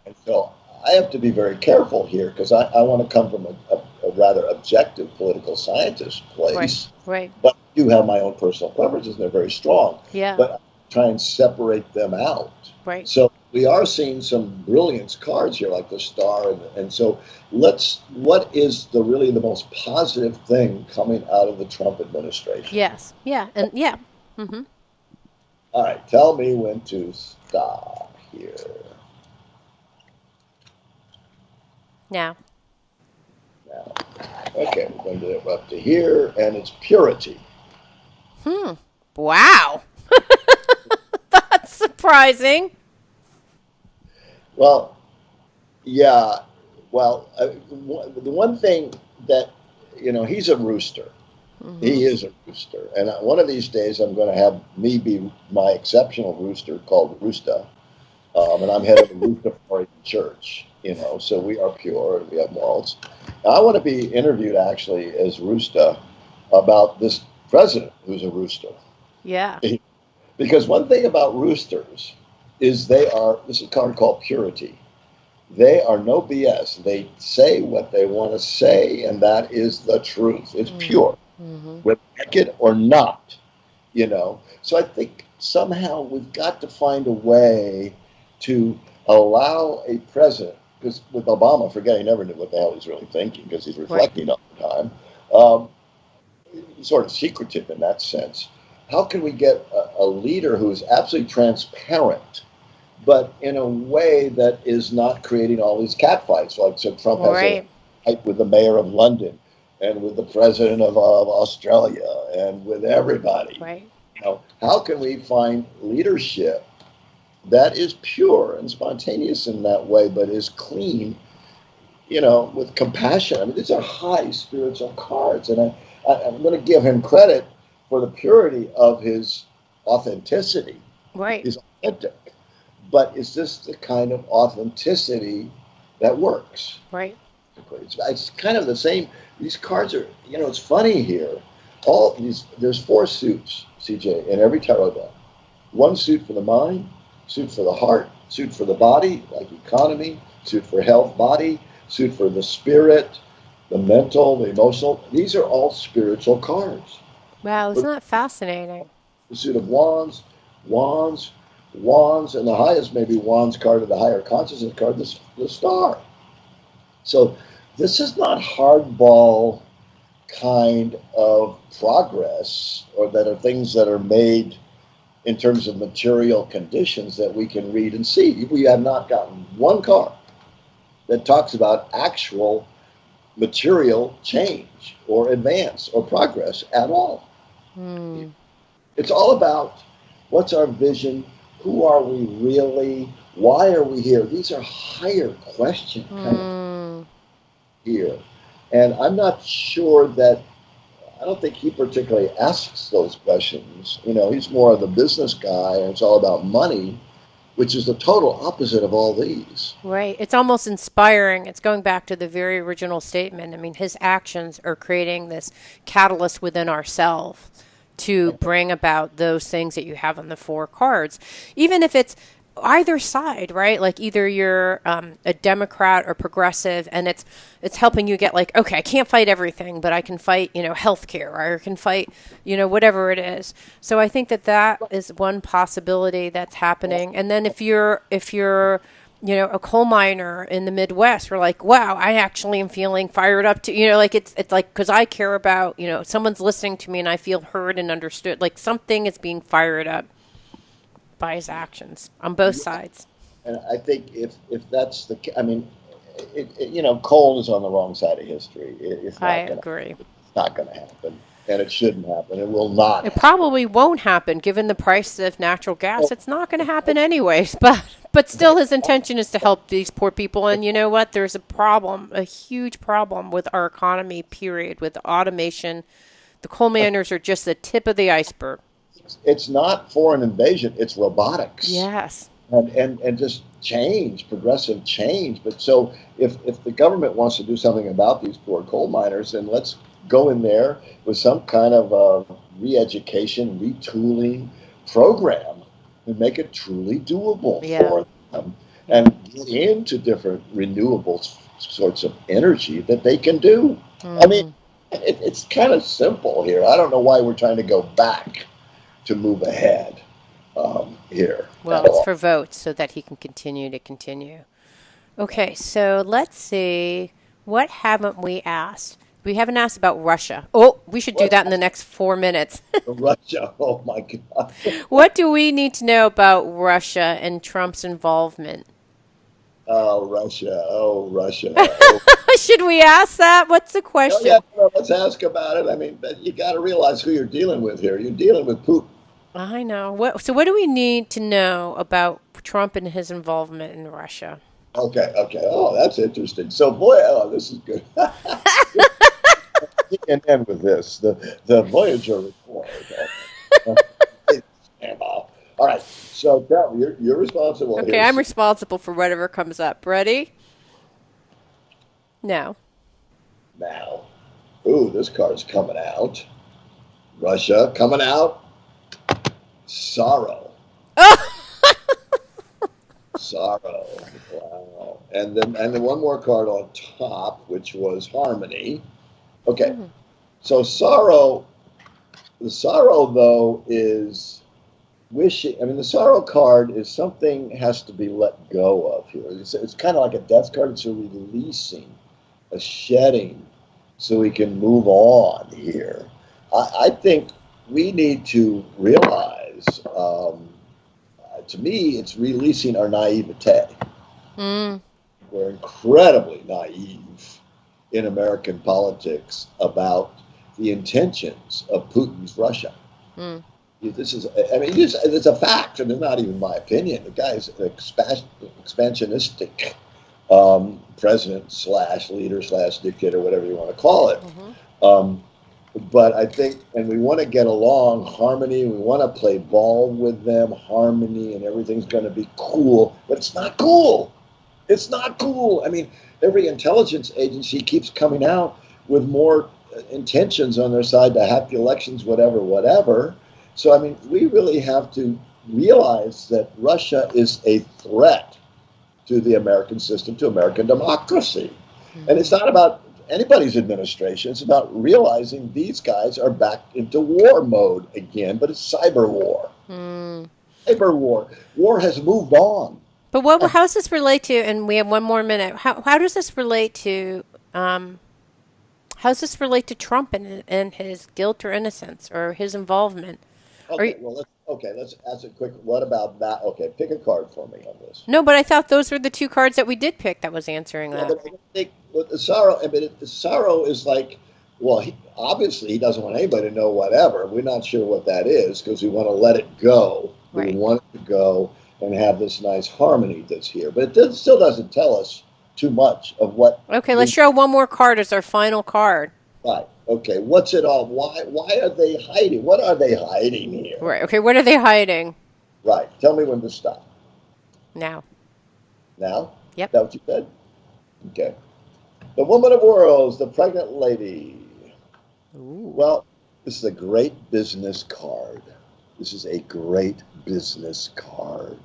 And so I have to be very careful here because I want to come from a rather objective political scientist Right. place, Right. but I do have my own personal preferences and they're very strong. Yeah. But I try and separate them out. Right. So we are seeing some brilliant cards here, like the star, and so what is really the most positive thing coming out of the Trump administration? Yes. Yeah. And yeah. Hmm. All right, tell me when to stop here. Now. Now, okay, we're going to get up to here, and it's purity. Wow. That's surprising. Well, yeah. Well, the one thing that he's a rooster. Hmm. He is a rooster, and one of these days I'm going to have me be my exceptional rooster called Roosta, and I'm head of the Rooster Church. So we are pure and we have morals. Now, I want to be interviewed actually as Roosta about this president who's a rooster, Yeah. because one thing about roosters is this is a card called purity. They are no BS. They say what they want to say, and that is the truth. It's pure, Mm-hmm. whether like it or not. So I think somehow we've got to find a way to allow a president, because with Obama, forget he never knew what the hell he's really thinking because he's Right. reflecting all the time. Um, he's sort of secretive in that sense. How can we get a leader who is absolutely transparent, but in a way that is not creating all these catfights? Like, so Trump has a Right. fight with the mayor of London and with the president of Australia and with everybody. Right. How can we find leadership that is pure and spontaneous in that way, but is clean, with compassion? I mean, these are high spiritual cards, and I'm going to give him credit for the purity of his authenticity. Right. He's authentic, but is this the kind of authenticity that works? Right. It's kind of the same. These cards are, it's funny here. There's 4 suits, CJ, in every tarot deck. One suit for the mind, suit for the heart, suit for the body, like economy, suit for health, body, suit for the spirit, the mental, the emotional. These are all spiritual cards. Wow. Isn't But that fascinating? the suit of wands, wands, wands, and the highest maybe wands card of the higher consciousness card, the star. So this is not hardball kind of progress, or that are things that are made in terms of material conditions that we can read and see. We have not gotten one card that talks about actual material change or advance or progress at all. Hmm. It's all about what's our vision, who are we really, why are we here? These are higher question kind of Hmm. here. And I'm not sure that, I don't think he particularly asks those questions. He's more of the business guy, and it's all about money, which is the total opposite of all these. Right. It's almost inspiring. It's going back to the very original statement. I mean, his actions are creating this catalyst within ourselves to bring about those things that you have on the 4 cards, even if it's either side, right? Like either you're a Democrat or progressive, and it's helping you get like, okay, I can't fight everything, but I can fight, healthcare, or I can fight, whatever it is. So I think that is one possibility that's happening. And then if you're a coal miner in the Midwest, we're like, wow, I actually am feeling fired up to, like it's like, because I care about, someone's listening to me and I feel heard and understood, like something is being fired up by his actions on both sides. And I think if that's I mean, coal is on the wrong side of history. It's I not going to agree. It's not going to happen. and it shouldn't happen. It will not It happen. probably won't happen given the price of natural gas. It's not going to happen anyways, but still his intention is to help these poor people. And you know what? There's a problem, a huge problem with our economy, period, with automation. The coal miners are just the tip of the iceberg. It's not foreign invasion, it's robotics. Yes. And just change, progressive change. But so if the government wants to do something about these poor coal miners, then let's go in there with some kind of re-education, retooling program and make it truly doable for them and get into different renewable sorts of energy that they can do. I mean, it's kind of simple here. I don't know why we're trying to go back to move ahead here. Well, it's for votes so that he can continue. Okay, so let's see. What haven't we asked? We haven't asked about Russia. Oh, we should do that in the next 4 minutes. Russia, oh my God. What do we need to know about Russia and Trump's involvement? Oh, Russia. Oh, Russia. Oh. Should we ask that? What's the question? Oh, yeah, let's ask about it. I mean, you got to realize who you're dealing with here. You're dealing with Putin. I know. So what do we need to know about Trump and his involvement in Russia? Okay. Oh, that's interesting. So, boy, this is good. And end with this, the Voyager report. All right. So, tell me, you're responsible. Okay, I'm responsible for whatever comes up. Ready? No. Now. Ooh, this card's coming out. Russia coming out. Sorrow. Sorrow. Wow. And then one more card on top, which was harmony. Okay. So sorrow. The sorrow, though, is wishing. I mean, the sorrow card is something has to be let go of here. It's kind of like a death card. It's a releasing, a shedding, so we can move on here. I think we need to realize, to me, it's releasing our naivete. We're incredibly naive in American politics about the intentions of Putin's Russia. This is, I mean, it's a fact, and it's not even my opinion. The guy's an expansionistic president / leader / dictator, whatever you want to call it. But I think, and we want to get along, harmony, we want to play ball with them, harmony, and everything's going to be cool. But it's not cool. It's not cool. I mean, every intelligence agency keeps coming out with more intentions on their side to hack the elections, whatever. So, I mean, we really have to realize that Russia is a threat to the American system, to American democracy. And it's not about anybody's administration. It's about realizing these guys are back into war mode again, but it's cyber war. Cyber war. War has moved on. But how does this relate to, and we have 1 more minute, how does this relate to, how does this relate to Trump and his guilt or innocence or his involvement? Okay, let's ask a quick, what about that? Okay, pick a card for me on this. No, but I thought those were the 2 cards that we did pick that was answering that. But I think with the sorrow, the sorrow is like, well, obviously he doesn't want anybody to know whatever. We're not sure what that is because we want to let it go. Right. We want it to go and have this nice harmony that's here. But it still doesn't tell us too much of what. Okay, let's show 1 more card as our final card. Right. Okay, what's it all? Why are they hiding? What are they hiding here? Right. Okay, what are they hiding? Right. Tell me when to stop. Now. Now? Yep. Is that what you said? Okay. The Woman of Worlds, the Pregnant Lady. Ooh. Well, this is a great business card. This is a great business card.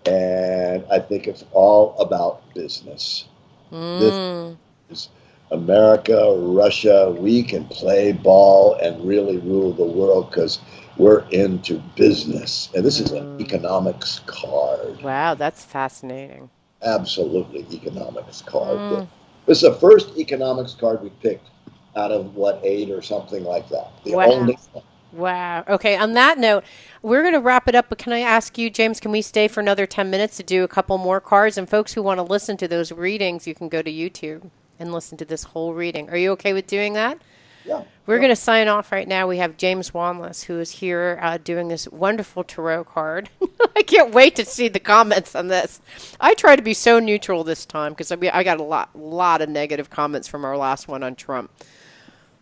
And I think it's all about business. This is America, Russia, we can play ball and really rule the world because we're into business. And this is an economics card. Wow, that's fascinating. Absolutely economics card. This is the first economics card we picked out of, 8 or something like that. The only one. Wow. Okay, on that note, we're going to wrap it up, but can I ask you, James, can we stay for another 10 minutes to do a couple more cards? And folks who want to listen to those readings, you can go to YouTube and listen to this whole reading. Are you okay with doing that? Yeah. We're going to sign off right now. We have James Wanless, who is here doing this wonderful tarot card. I can't wait to see the comments on this. I try to be so neutral this time because I got a lot of negative comments from our last one on Trump.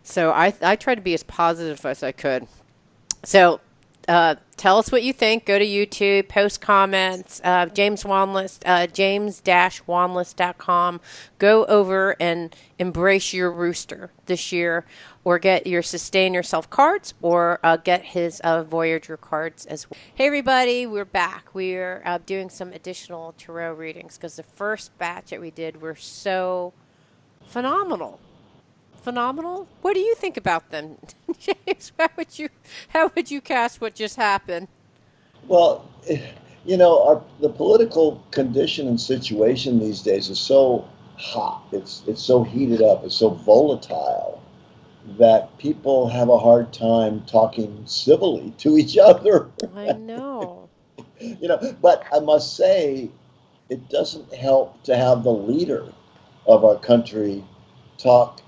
So I tried to be as positive as I could. So tell us what you think. Go to YouTube, post comments. James Wanless, james-wanless.com. Go over and embrace your rooster this year, or get your Sustain Yourself cards, or get his Voyager cards as well. Hey, everybody, we're back. We're doing some additional tarot readings because the first batch that we did were so phenomenal. What do you think about them, James? How would you cast what just happened? Well, the political condition and situation these days is so hot. It's so heated up. It's so volatile that people have a hard time talking civilly to each other. I know. But I must say, it doesn't help to have the leader of our country talk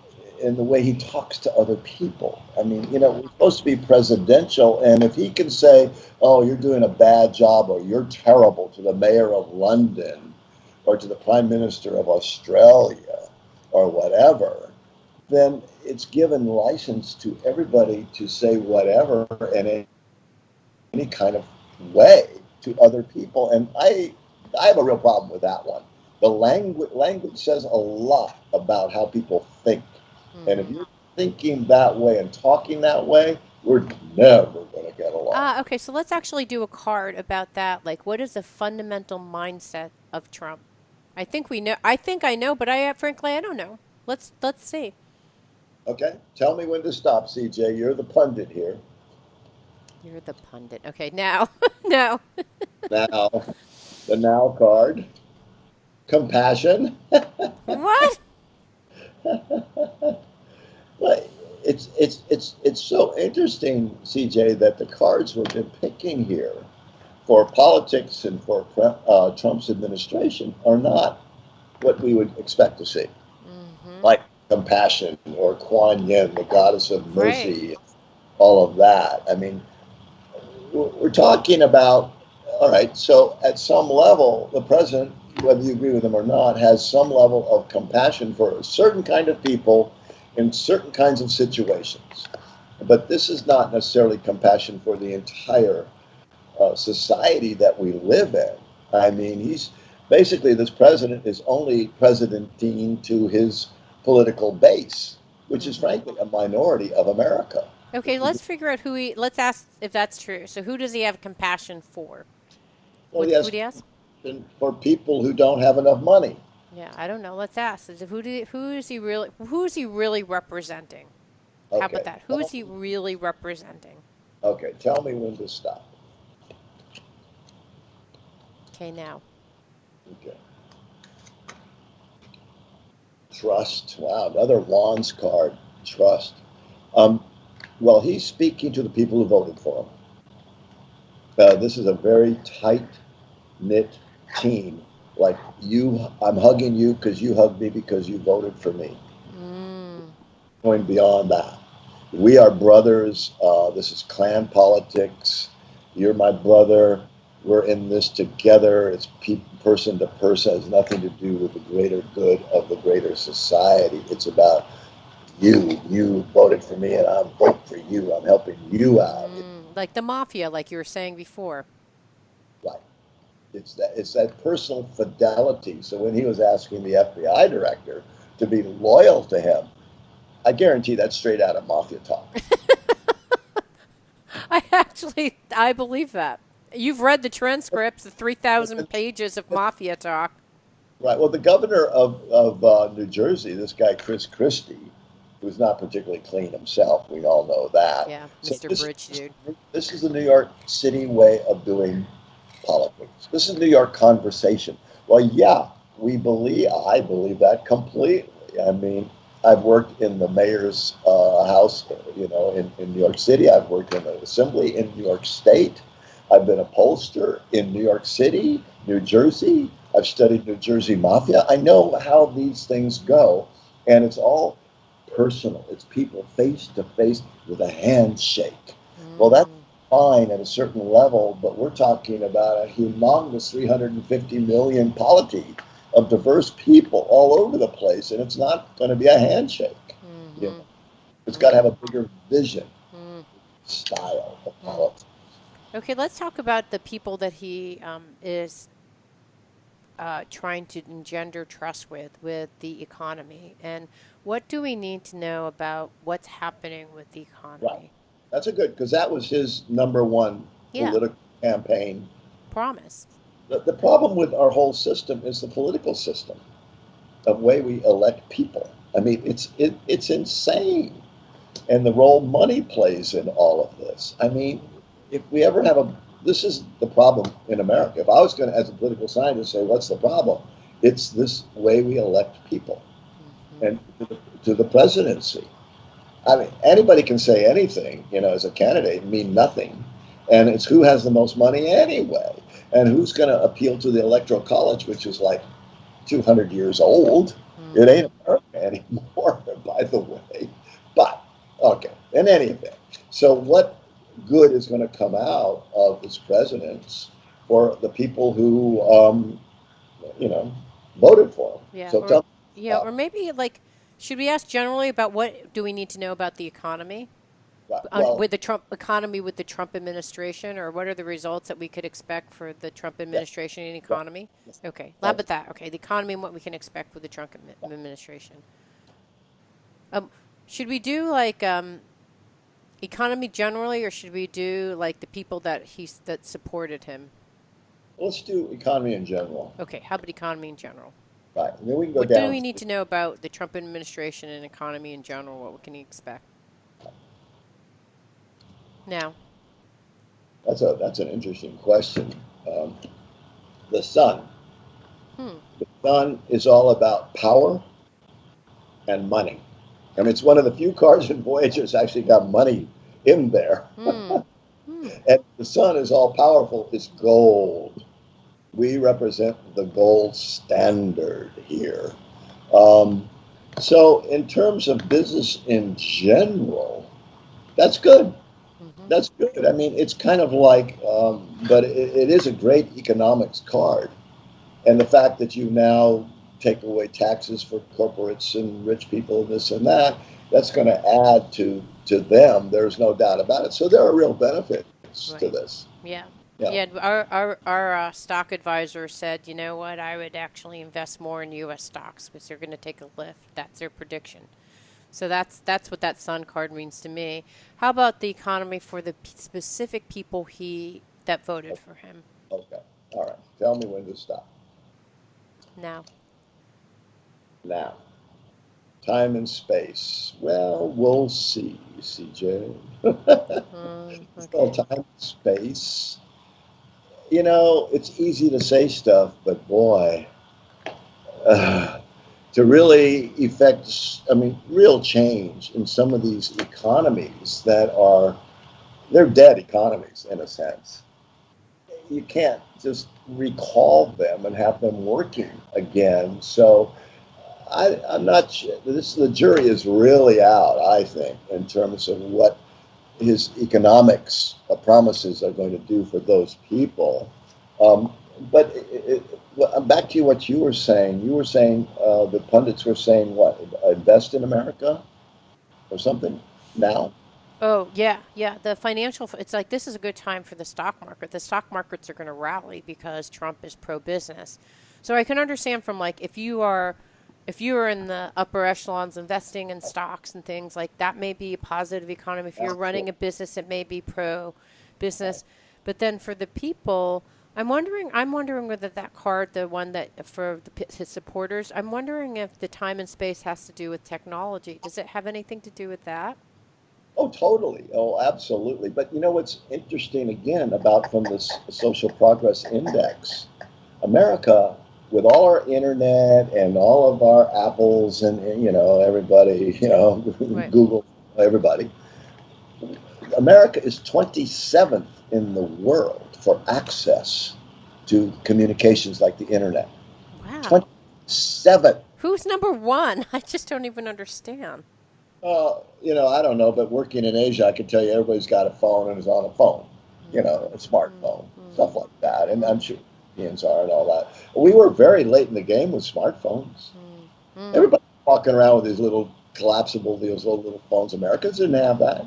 in the way he talks to other people. I mean, we're supposed to be presidential, and if he can say, oh, you're doing a bad job, or you're terrible to the mayor of London, or to the prime minister of Australia, or whatever, then it's given license to everybody to say whatever in any kind of way to other people. And I have a real problem with that one. The language says a lot about how people think. And if you're thinking that way and talking that way, we're never going to get along. Okay, so let's actually do a card about that. Like, what is the fundamental mindset of Trump? I think we know. I think I know, but frankly, I don't know. Let's see. Okay, tell me when to stop, CJ. You're the pundit here. You're the pundit. Okay, now, now. Now, the now card. Compassion. What? But it's so interesting, CJ, that the cards we've been picking here for politics and for Trump's administration are not what we would expect to see, like compassion or Kuan Yin, the goddess of mercy, right. All of that. I mean, we're talking about, all right, so at some level, the president, whether you agree with him or not, has some level of compassion for a certain kind of people in certain kinds of situations. But this is not necessarily compassion for the entire society that we live in. I mean, this president is only presidenting to his political base, which is frankly a minority of America. Okay, let's figure out let's ask if that's true. So who does he have compassion for? Well, Who do you ask? For people who don't have enough money. Yeah, I don't know. Let's ask. Who is he really representing? Okay. How about that? Who is he really representing? Okay, tell me when to stop. Okay, now. Okay. Trust. Wow, another Wands card. Trust. Well, he's speaking to the people who voted for him. This is a very tight-knit team. Like I'm hugging you because you hugged me because you voted for me. Going beyond that. We are brothers. This is clan politics. You're my brother. We're in this together. It's person to person. It has nothing to do with the greater good of the greater society. It's about you. You voted for me and I'm voting for you. I'm helping you out. Like the mafia, like you were saying before. Right. It's that personal fidelity. So when he was asking the FBI director to be loyal to him, I guarantee that's straight out of mafia talk. I believe that. You've read the transcripts, the 3,000 pages of mafia talk. Right. Well, the governor of New Jersey, this guy Chris Christie, who's not particularly clean himself, we all know that. Yeah, Mr. Bridge, dude. This is the New York City way of doing politics. This is New York conversation. Well, yeah, I believe that completely. I mean, I've worked in the mayor's house, in New York City. I've worked in the assembly in New York State. I've been a pollster in New York City, New Jersey. I've studied New Jersey mafia. I know how these things go, and it's all personal. It's people face to face with a handshake. Well, that's Mm. fine at a certain level, but we're talking about a humongous 350 million polity of diverse people all over the place, and it's not going to be a handshake. You know, Mm-hmm. it's got to have Mm-hmm. a bigger vision, Mm. style of Mm. politics. Okay, let's talk about the people that he is trying to engender trust with the economy. And what do we need to know about what's happening with the Right. economy? That's a good, because that was his number one Yeah, political campaign. promise. The problem with our whole system is the political system, the way we elect people. I mean, it's insane, and the role money plays in all of this. I mean, if we ever have a, this is the problem in America. If I was going to, as a political scientist, say what's the problem, it's this way we elect people Mm-hmm. and to the presidency. I mean, anybody can say anything, as a candidate, and mean nothing. And it's who has the most money anyway, and who's going to appeal to the electoral college, which is like 200 years old. It Mm-hmm. ain't America anymore, by the way. But, okay, in any event. So, what good is going to come out of this president's for the people who, you know, voted for him? Yeah, So, or tell me yeah, about or maybe like, should we ask generally about what do we need to know about the economy that. Well, with the Trump economy with the Trump administration, or what are the results that we could expect for the Trump yeah, administration and yeah, economy? Okay, how that's about that? Okay, the economy and what we can expect with the Trump administration. Um, should we do like economy generally, or should we do like the people that supported him? let's do economy in general. Okay, how about economy in general? Right. And then we can go What do down we to, need to know about the Trump administration and economy in general? What can you expect? Now, that's an interesting question. Um, the sun. hmm, The sun is all about power and money. I mean, it's one of the few cards in Voyager that's actually got money in there. hmm, hmm, And the sun is all powerful. It's gold. We represent the gold standard here. Um, so, in terms of business in general, that's good. mm-hmm, That's good. I mean, it's kind of like, but it is a great economics card. And the fact that you now take away taxes for corporates and rich people, this and that, that's going to add to them. There's no doubt about it. So there are real benefits to right, this. yeah, Yeah. yeah. Our stock advisor said, you know what, I would actually invest more in U.S. stocks because they're going to take a lift. That's their prediction. So that's what that Sun card means to me. How about the economy for the specific people he that voted for him? Okay. All right. Tell me when to stop. Now, Now, time and space. Well, we'll see, CJ. Well, okay. time and space. It's easy to say stuff, but boy, uh, to really effect, I mean, real change in some of these economies they're dead economies in a sense. You can't just recall them and have them working again. So I'm not sure. The jury is really out, I think, in terms of what his economics promises are going to do for those people. Um, but back to what you were saying. You were saying the pundits were saying what? Invest in America or something now? Oh, yeah, yeah. The financial, it's like this is a good time for the stock market. The stock markets are going to rally because Trump is pro business. So I can understand from like if you are in the upper echelons investing in stocks and things like that may be a positive economy. If you're running Absolutely. a business, it may be pro business. But then for the people, I'm wondering whether that card, the one that for his supporters, I'm wondering if the time and space has to do with technology. Does it have anything to do with that? Oh, totally. Oh, absolutely. But you know what's interesting again about from this social progress index? America, with all our internet and all of our apples and everybody, Right. Google, everybody, America is 27th in the world for access to communications like the internet. Wow. 27th. Who's number one? I just don't even understand. I don't know, but working in Asia, I can tell you everybody's got a phone and is on a phone, a smartphone, stuff like that. And I'm sure Europeans are and all that. We were very late in the game with smartphones. Everybody walking around with these little collapsible, these little phones. Americans didn't have that.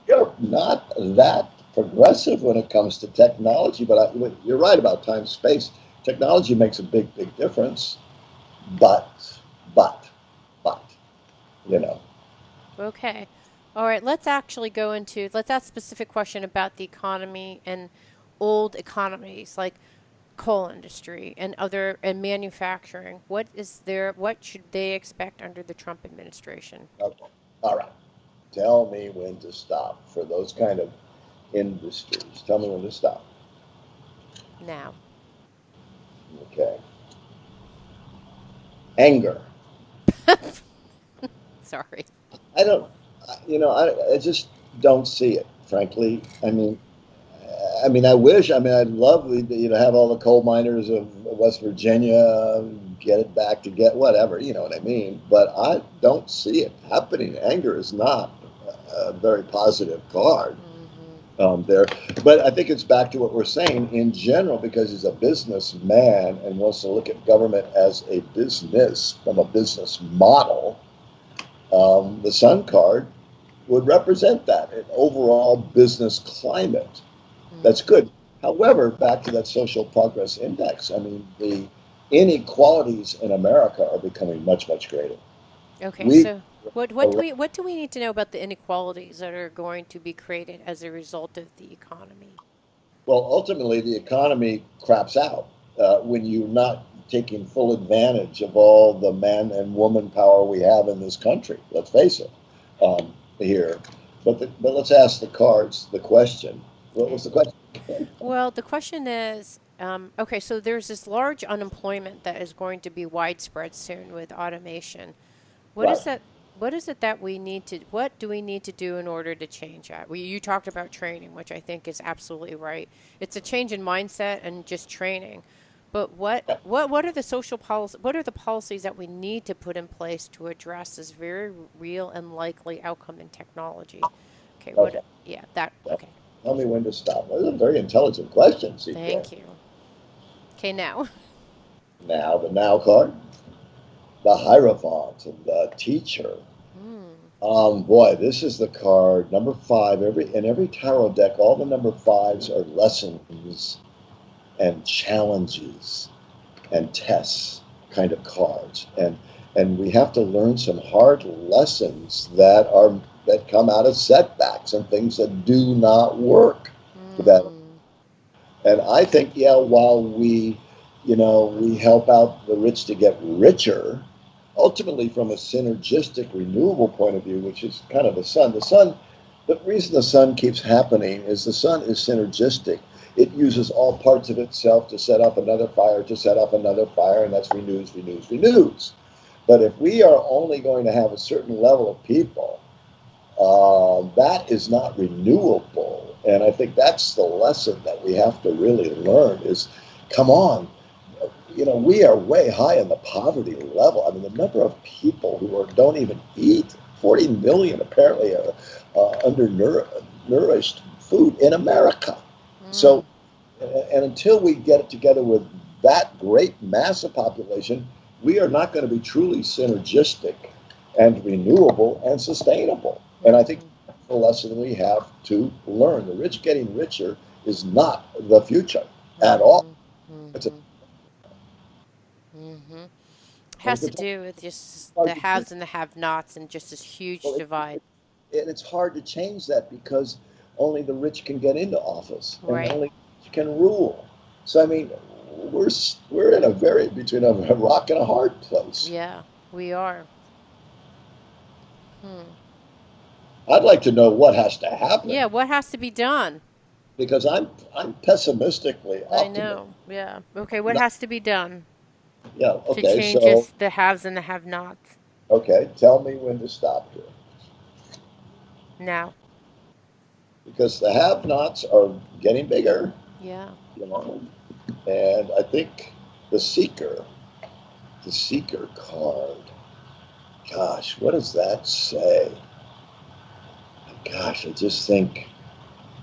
You're not that progressive when it comes to technology, but you're right about time, space. Technology makes a big, big difference. But, but, but, you know. Okay. All right. Let's actually let's ask a specific question about the economy and old economies like coal industry and manufacturing. What should they expect under the Trump administration? Okay. All right. Tell me when to stop for those kind of industries. Tell me when to stop. Now. Okay. Anger. Sorry. I don't, I just don't see it, frankly. I wish, I'd love, have all the coal miners of West Virginia get it back to get whatever, you know what I mean? But I don't see it happening. Anger is not a very positive card there. But I think it's back to what we're saying in general, because he's a businessman and wants to look at government as a business from a business model. The Sun card would represent that, an overall business climate. That's good. However, back to that social progress index, the inequalities in America are becoming much, much greater. Okay, We, so what do we need to know about the inequalities that are going to be created as a result of the economy? well, ultimately, the economy craps out when you're not taking full advantage of all the man and woman power we have in this country. Let's face it, here. But let's ask the cards the question. What Okay. was the question? Well, the question is, okay, so there's this large unemployment that is going to be widespread soon with automation. What is Right. that? What is it that we need to? What do we need to do in order to change that? You talked about training, which I think is absolutely right. It's a change in mindset and just training. But what are the social policies? What are the policies that we need to put in place to address this very real and likely outcome in technology? Okay, Okay. Yeah, that. Okay, Tell me when to stop. Well, those are very intelligent questions, CJ. thank you. Okay, now. Now, the now card, the Hierophant, and the teacher. Boy, this is the card number five. In every tarot deck, all the number fives are lessons and challenges and tests kind of cards, and we have to learn some hard lessons that come out of setbacks and things that do not work. That And I think, yeah, while we help out the rich to get richer, ultimately from a synergistic, renewable point of view, which is kind of the reason the sun keeps happening is the sun is synergistic. It uses all parts of itself to set up another fire, to set up another fire, and that's renews, renews, renews. But if we are only going to have a certain level of people, that is not renewable. And I think that's the lesson that we have to really learn is, come on, we are way high on the poverty level. The number of people who don't even eat, 40 million apparently are undernourished food in America. So, and until we get it together with that great mass of population, we are not going to be truly synergistic and renewable and sustainable. And I think that's the lesson we have to learn. The rich getting richer is not the future at all. It's a, Has to do with just the haves and the have-nots and just this huge divide. and it's hard to change that because only the rich can get into office and Right. only the rich can rule. So we're in between a rock and a hard place. Yeah, we are. I'd like to know what has to Yeah, happen what has to be done? because I'm pessimistically I optimistic. know. Yeah. Okay, what No, has to be done yeah, to okay, change so the haves and the have-nots? okay, tell me when to stop here Now. because the have-nots are getting bigger, Yeah. you know, and I think the seeker card. Gosh, what does that say? Gosh, I just think,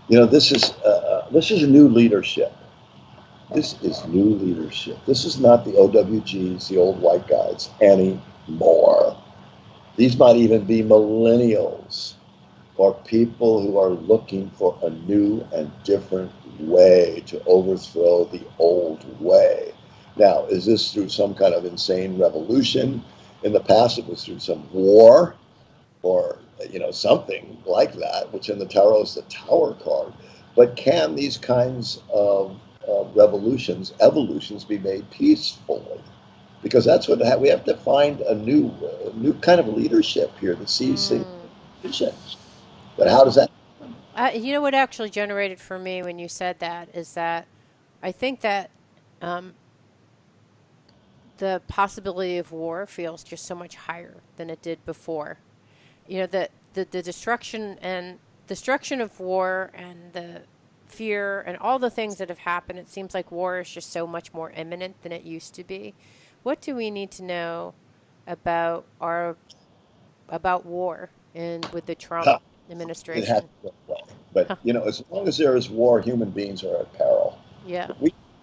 this is new leadership. This is new leadership. This is not the OWGs, the old white guys, anymore. These might even be millennials or people who are looking for a new and different way to overthrow the old way. Now, is this through some kind of insane revolution? In the past, it was through some war or something like that, which in the tarot is the Tower card. But can these kinds of revolutions, evolutions, be made peacefully? Because that's what we have to find a new kind of leadership here that sees things. But how does that? You know what actually generated for me when you said that is that I think that um, the possibility of war feels just so much higher than it did before. You know, the destruction of war and the fear and all the things that have happened, it seems like war is just so much more imminent than it used to be. What do we need to know about about war and with the Trump It has administration? to go away. But as long as there is war, human beings are at peril. Yeah.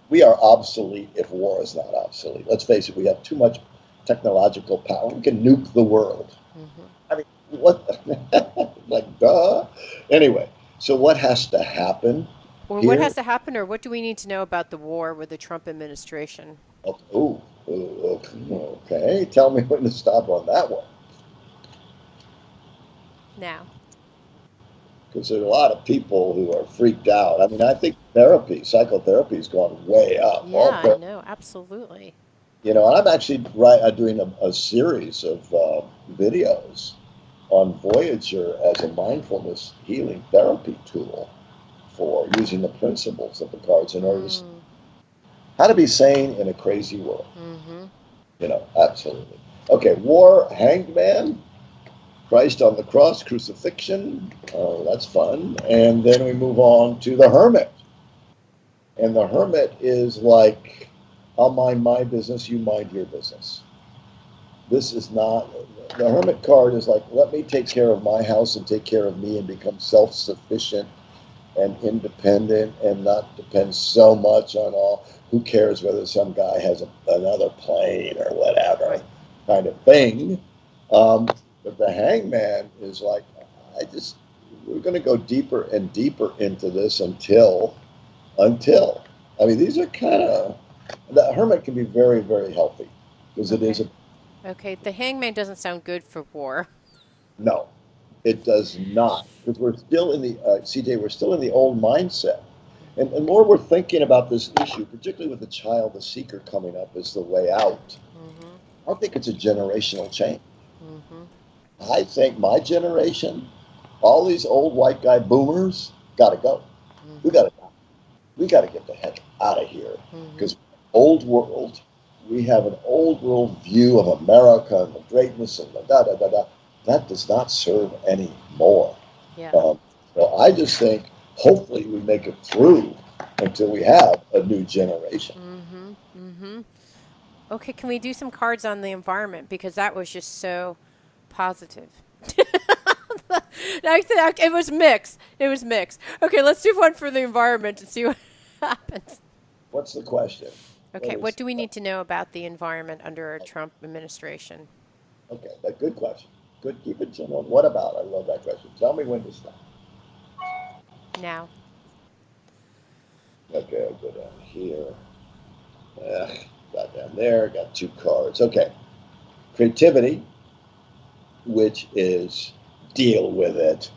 We are obsolete if war is not obsolete. Let's face it, we have too much technological power. We can nuke the world. Hmm. I mean, what? Like, duh. Anyway, so what has to happen Or what here? has to happen, or what do we need to know about the war with the Trump administration Oh, okay. Tell me when to stop on that one. now? Because there's a lot of people who are freaked out. I mean, I think psychotherapy has gone way up. Yeah, I know, absolutely. I'm actually doing a series of videos on Voyager as a mindfulness healing therapy tool for using the principles of the cards in order to see Mm. how to be sane in a crazy world. Mm-hmm. Absolutely. Okay, war, hanged man, Christ on the cross, crucifixion. Oh, that's fun. And then we move on to the hermit. And the hermit is like, I'll mind my business, you mind your business. This is not, the hermit card is like, let me take care of my house and take care of me and become self sufficient and independent and not depend so much on who cares whether some guy has another plane or whatever Right. kind of thing. But the hangman is like, we're going to go deeper and deeper into this until, I mean, these are kind of, the hermit can be very, very healthy because it is Okay. Okay. The hangman doesn't sound good for war. no, it does not, because we're still in the, CJ, we're still in the old mindset. And more we're thinking about this issue, particularly with the child, the seeker coming up as the way out. Mm-hmm. I think it's a generational change. Mm-hmm. I think my generation, all these old white guy boomers, got to go. We Mm-hmm. got to we got to get the heck out of here Mm-hmm. because old world, we have an old world view of America and the greatness and the da da da da. That does not serve anymore. Yeah. So I just think hopefully we make it through until we have a new generation. Mm-hmm. Mm-hmm. Okay, can we do some cards on the environment because that was just so positive. It was mixed. It was mixed. Okay, let's do one for the environment and see what happens. What's the question? What Okay, what is do we need to know about the environment under a Trump administration? okay? But good question. Good. Keep it simple. What about? I love that question. Tell me when to stop. Now. Okay, I'll go down here. Got down there. Got two cards. Okay. Creativity, which is deal with it.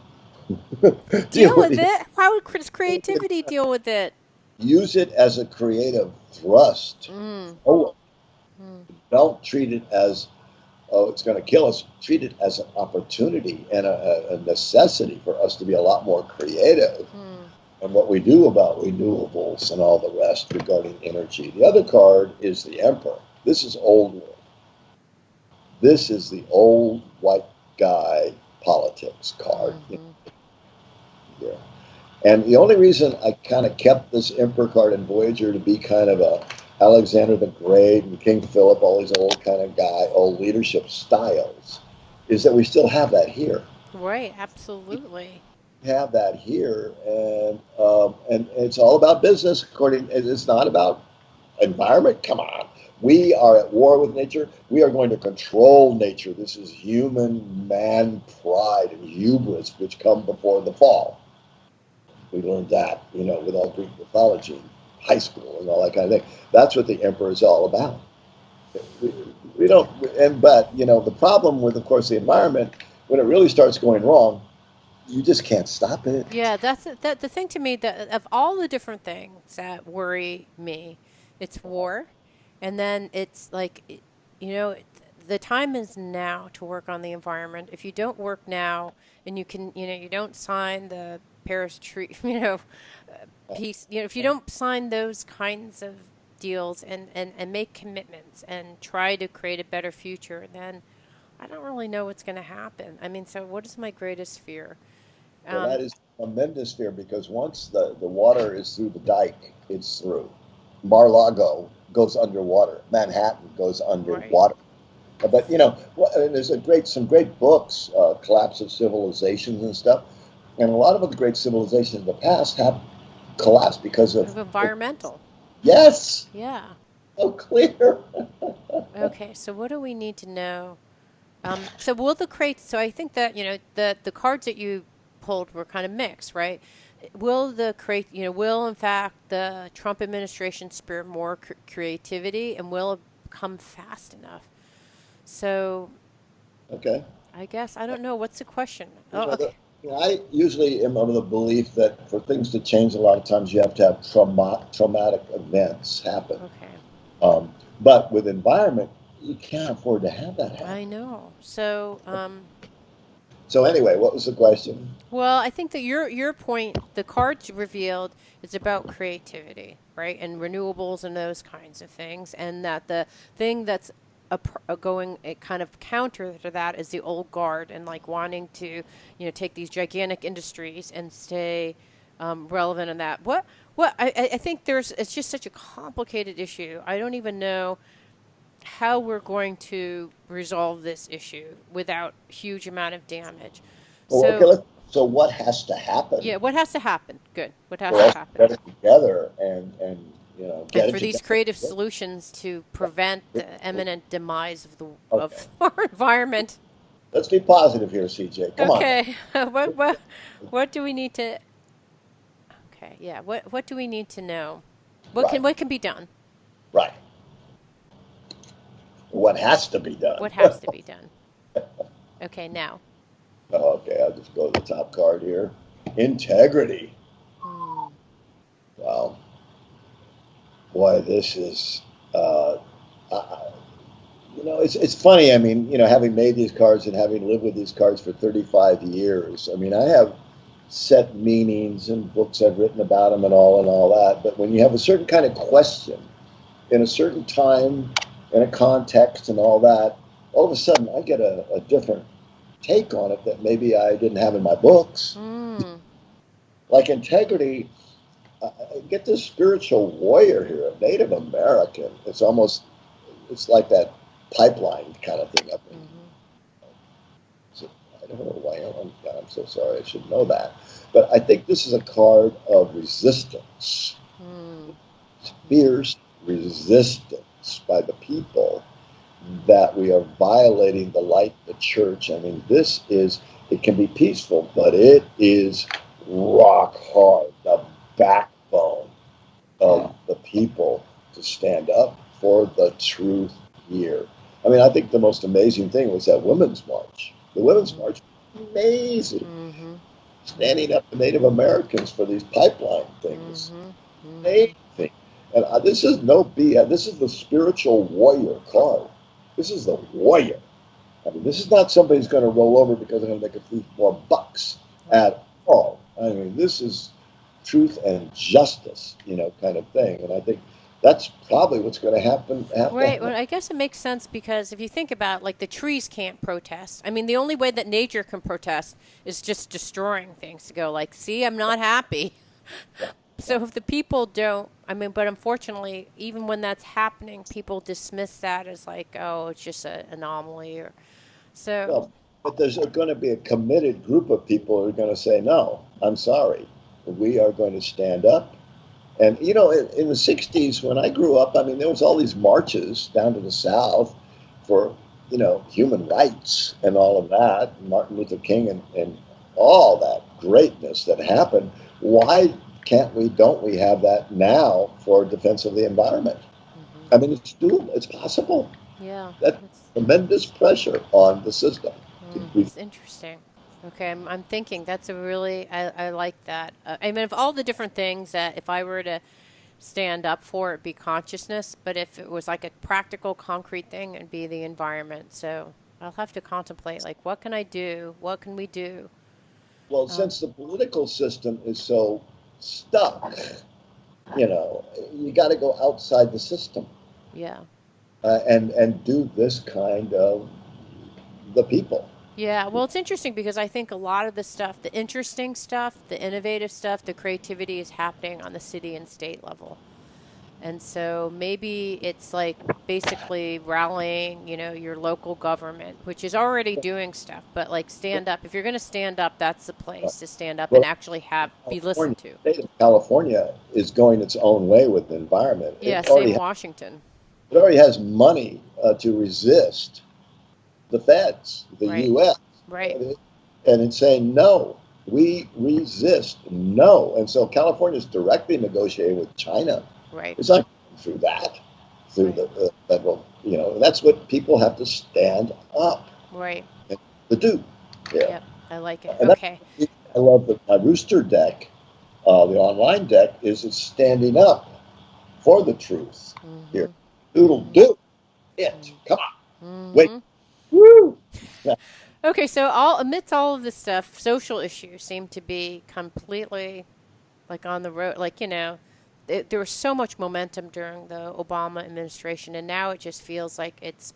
Deal deal with with it. it? How does creativity deal with it? Use it as a creative thrust. Mm. Oh, Mm. don't treat it as it's going to kill us. Treat it as an opportunity and a necessity for us to be a lot more creative. Mm. And what we do about renewables and all the rest regarding energy. The other card is the Emperor. This is old world. This is the old white guy politics card Mm-hmm. here. And the only reason I kind of kept this Emperor card in Voyager to be kind of a Alexander the Great and King Philip, all these old kind of old leadership styles, is that we still have that here. Right, absolutely. Have that here, and it's all about business. According, it's not about environment. Come on, we are at war with nature. We are going to control nature. This is human man pride and hubris which come before the fall. We learned that, with all Greek mythology, high school, and all that kind of thing. That's what the emperor is all about. We, we don't, but the problem with, of course, the environment, when it really starts going wrong, you just can't stop it. Yeah, that the thing to me that of all the different things that worry me, it's war, and then it's like, you know, the time is now to work on the environment. If you don't work now, and you don't sign the Paris Treaty, peace, if you don't sign those kinds of deals and make commitments and try to create a better future, then I don't really know what's going to happen. I mean, so what is my greatest fear? Well, that is a tremendous fear because once the water is through the dike, it's through. Mar-Lago goes underwater. Manhattan goes Right. underwater. But and there's some great books, Collapse of Civilizations and stuff, and a lot of the great civilizations in the past have collapsed because of Of environmental. yes, Yeah. so clear. Okay. So what do we need to know? So will the crates? So I think that the cards that you pulled were kind of mixed, right? Will the crate? Will in fact the Trump administration spur more creativity, and will it come fast enough? So Okay. I guess I don't know. What's the question? You Oh, know, okay. I usually am of the belief that for things to change, a lot of times you have to have traumatic events happen. Okay. Um, but with environment, you can't afford to have that I happen. know. So So anyway, what was the question? well, I think that your point, the cards revealed, is about creativity, right, and renewables and those kinds of things, and that the thing that's going a kind of counter to that is the old guard and like wanting to, take these gigantic industries and stay relevant in that. What I think it's just such a complicated issue. I don't even know how we're going to resolve this issue without huge amount of damage. Well, okay, So so what has to happen yeah, what has to happen? Good. What has for to us to happen? get it together and And get it for these together? creative solutions to prevent the imminent demise of the Okay, of our environment. let's be positive here, CJ. Come on now. Okay. What do we need to? Okay. Yeah. What do we need to know? Right, What can be done? right. What has to be done? What has to be done? Okay. Now. Okay, I'll just go to the top card here. Integrity. Hmm. Wow. Boy, this is, uh, it's funny. I mean, having made these cards and having lived with these cards for 35 years, I mean, I have set meanings and books I've written about them and all that. But when you have a certain kind of question in a certain time, in a context and all that, all of a sudden I get a different take on it that maybe I didn't have in my books. Hmm. Like integrity, I get this spiritual warrior here, a Native American. It's like that pipeline kind of thing up in. Mm-hmm. So I don't know why I'm so sorry. I should know that. But I think this is a card of resistance, Hmm. fierce resistance by the people that we are violating the light of the church. I mean, it can be peaceful, but it is rock hard, the backbone of the people to stand up for the truth here. I mean, I think the most amazing thing was that Women's March. The Women's Mm-hmm. March, amazing. Mm-hmm. Standing up to Native Americans for these pipeline things. Mm-hmm. Mm-hmm. Amazing. And this is no BS. This is the spiritual warrior card. This is the warrior. I mean, this is not somebody who's going to roll over because they're going to make a few more bucks Right. at all. I mean, this is truth and justice, kind of thing. And I think that's probably what's going to happen. Have to Right. happen. Well, I guess it makes sense because if you think about like the trees can't protest. I mean, the only way that nature can protest is just destroying things to go like, see, I'm not happy. So if the people don't, I mean, but unfortunately, even when that's happening, people dismiss that as like, oh, it's just an anomaly or so. Well, But there's going to be a committed group of people who are going to say, no, I'm sorry. We are going to stand up. And, in the 60s, when I grew up, I mean, there was all these marches down to the South for, human rights and all of that, Martin Luther King and all that greatness that happened. Why don't we have that now for defense of the environment? I mean, it's doable. It's possible. Yeah. That's tremendous pressure on the system. It's interesting. Okay, I'm thinking that's a really, I like that. I mean, of all the different things that if I were to stand up for, it'd be consciousness, but if it was like a practical, concrete thing, it'd be the environment. So I'll have to contemplate, like, what can I do? What can we do? Well, since the political system is so stuck, you got to go outside the system. Yeah. And do this kind of the people. Yeah, well, it's interesting because I think a lot of the stuff, the interesting stuff, the innovative stuff, the creativity is happening on the city and state level. And so maybe it's like basically rallying, your local government, which is already doing stuff, but like stand up. If you're going to stand up, that's the place to stand up and actually be listened to. The state of California is going its own way with the environment. Yeah, same Washington. It already has money to resist the feds, the U.S. Right. And it's saying, no, we resist, no. And so California is directly negotiating with China. Right. It's not through that, through the federal, that's what people have to stand up. Right. To do. Yeah. Yep, I like it. And okay. I love my Rooster deck, the online deck, is it's standing up for the truth. Here. Doodle do it. Come on. Wait. Woo! Yeah. Okay, so amidst all of this stuff, social issues seem to be completely like on the road. Like, there was so much momentum during the Obama administration, and now it just feels like it's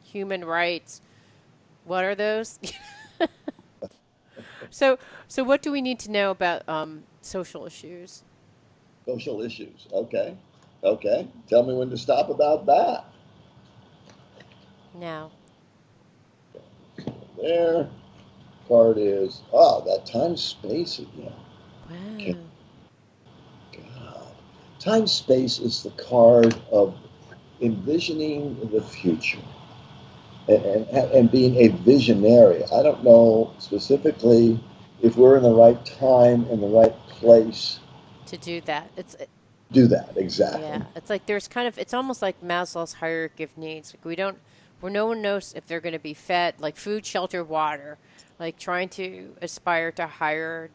human rights. What are those? So what do we need to know about social issues? Social issues. Okay. Tell me when to stop about that. Now. There. Card is, that time space again. Wow. Okay. God. Time space is the card of envisioning the future and being a visionary. I don't know specifically if we're in the right time and the right place to do that. Do that, exactly. Yeah, it's like it's almost like Maslow's hierarchy of needs. Like where no one knows if they're going to be fed, like food, shelter, water, like trying to aspire to higher,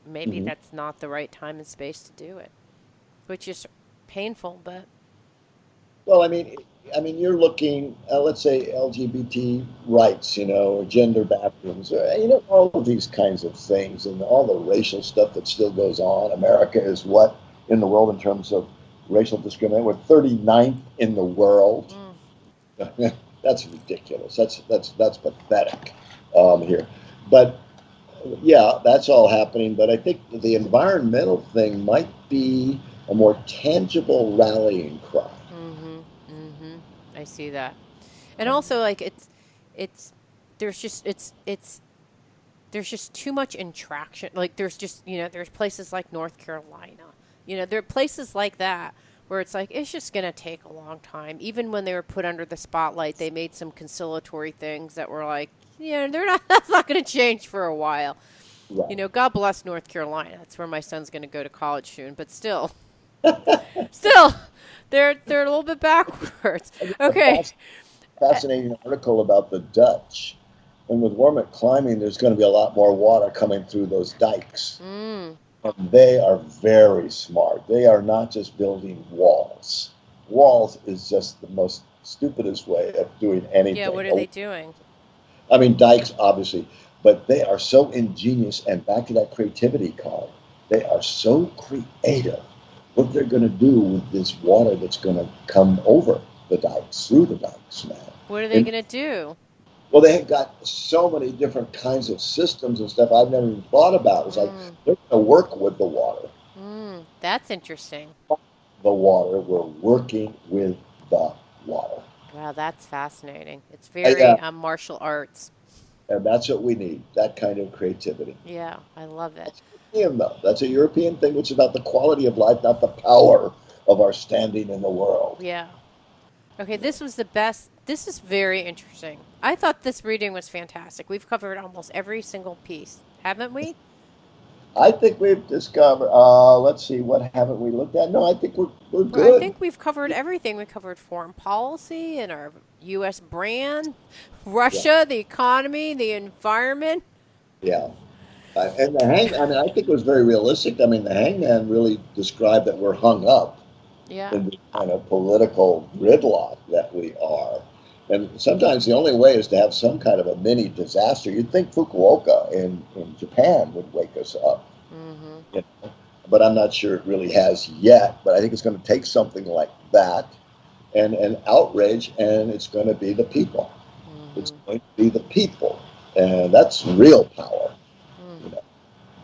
maybe that's not the right time and space to do it, which is painful, but. Well, I mean, you're looking, let's say LGBT rights, or gender bathrooms, all of these kinds of things and all the racial stuff that still goes on. America is what in the world in terms of racial discrimination? We're 39th in the world. That's ridiculous. That's pathetic here. But yeah, that's all happening. But I think the environmental thing might be a more tangible rallying cry. I see that, and also like there's just too much interaction. Like there's just there's places like North Carolina, there are places like that where it's like it's just gonna take a long time. Even when they were put under the spotlight, they made some conciliatory things that were like, that's not gonna change for a while. Right. God bless North Carolina. That's where my son's gonna go to college soon. But still. They're a little bit backwards. Okay. Fascinating article about the Dutch. And with warmer climbing, there's going to be a lot more water coming through those dikes. And they are very smart. They are not just building walls. Walls is just the most stupidest way of doing anything. Yeah, what are they doing? I mean, dikes, obviously. But they are so ingenious. And back to that creativity card, they are so creative. What they're going to do with this water that's going to come over the dikes, through the dikes now. What are they going to do? Well, they have got so many different kinds of systems and stuff I've never even thought about. It's like they're going to work with the water. That's interesting. The water, we're working with the water. Wow, Wow, that's fascinating. It's I, very martial arts. and that's what we need, that kind of creativity. Yeah, I love it. That's European, though. That's a European thing, which is about the quality of life, not the power of our standing in the world. Yeah. Okay, this was the best. This is very interesting. I thought this reading was fantastic. We've covered almost every single piece, haven't we? I think we've discovered. Let's see, what haven't we looked at? No, I think we're Well, I good. think we've covered everything. We covered foreign policy and our U.S. brand, Yeah, Russia, the economy, the environment. yeah. And the hang. I mean, I think it was very realistic. I mean, the hangman really described that we're hung up Yeah, in the kind of political gridlock that we are. And sometimes the only way is to have some kind of a mini disaster. You'd think Fukuoka in Japan would wake us up, mm-hmm. you know? But I'm not sure it really has yet. But I think it's going to take something like that and an outrage, and it's going to be the people. It's Mm-hmm. going to be the people, and that's real power, Mm. you know,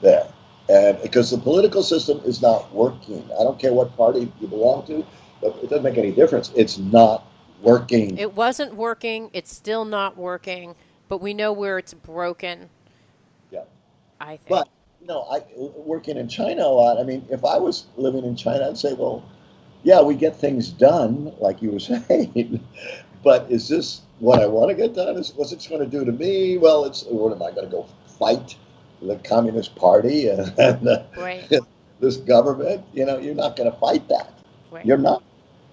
there. And because the political system is not working, I don't care what party you belong to, but it doesn't make any difference. It's not working. It wasn't working. It's still not working, but we know where it's broken, Yeah. I think. But I working in China a lot. I mean, if I was living in China, I'd say, well, yeah, we get things done, like you were saying. But is this what I want to get done? What's it going to do to me? Well, it's what am I going to go fight the Communist Party and Right, this government? You're not going to fight that. right, You're not.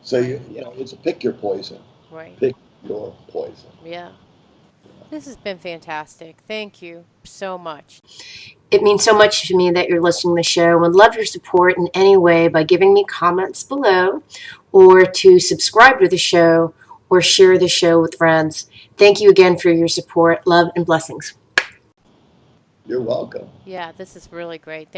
So right, it's a pick your poison. right. Pick your poison. Yeah. This has been fantastic. Thank you so much. It means so much to me that you're listening to the show and would love your support in any way by giving me comments below or to subscribe to the show or share the show with friends. Thank you again for your support. Love and blessings. You're welcome. Yeah, this is really great.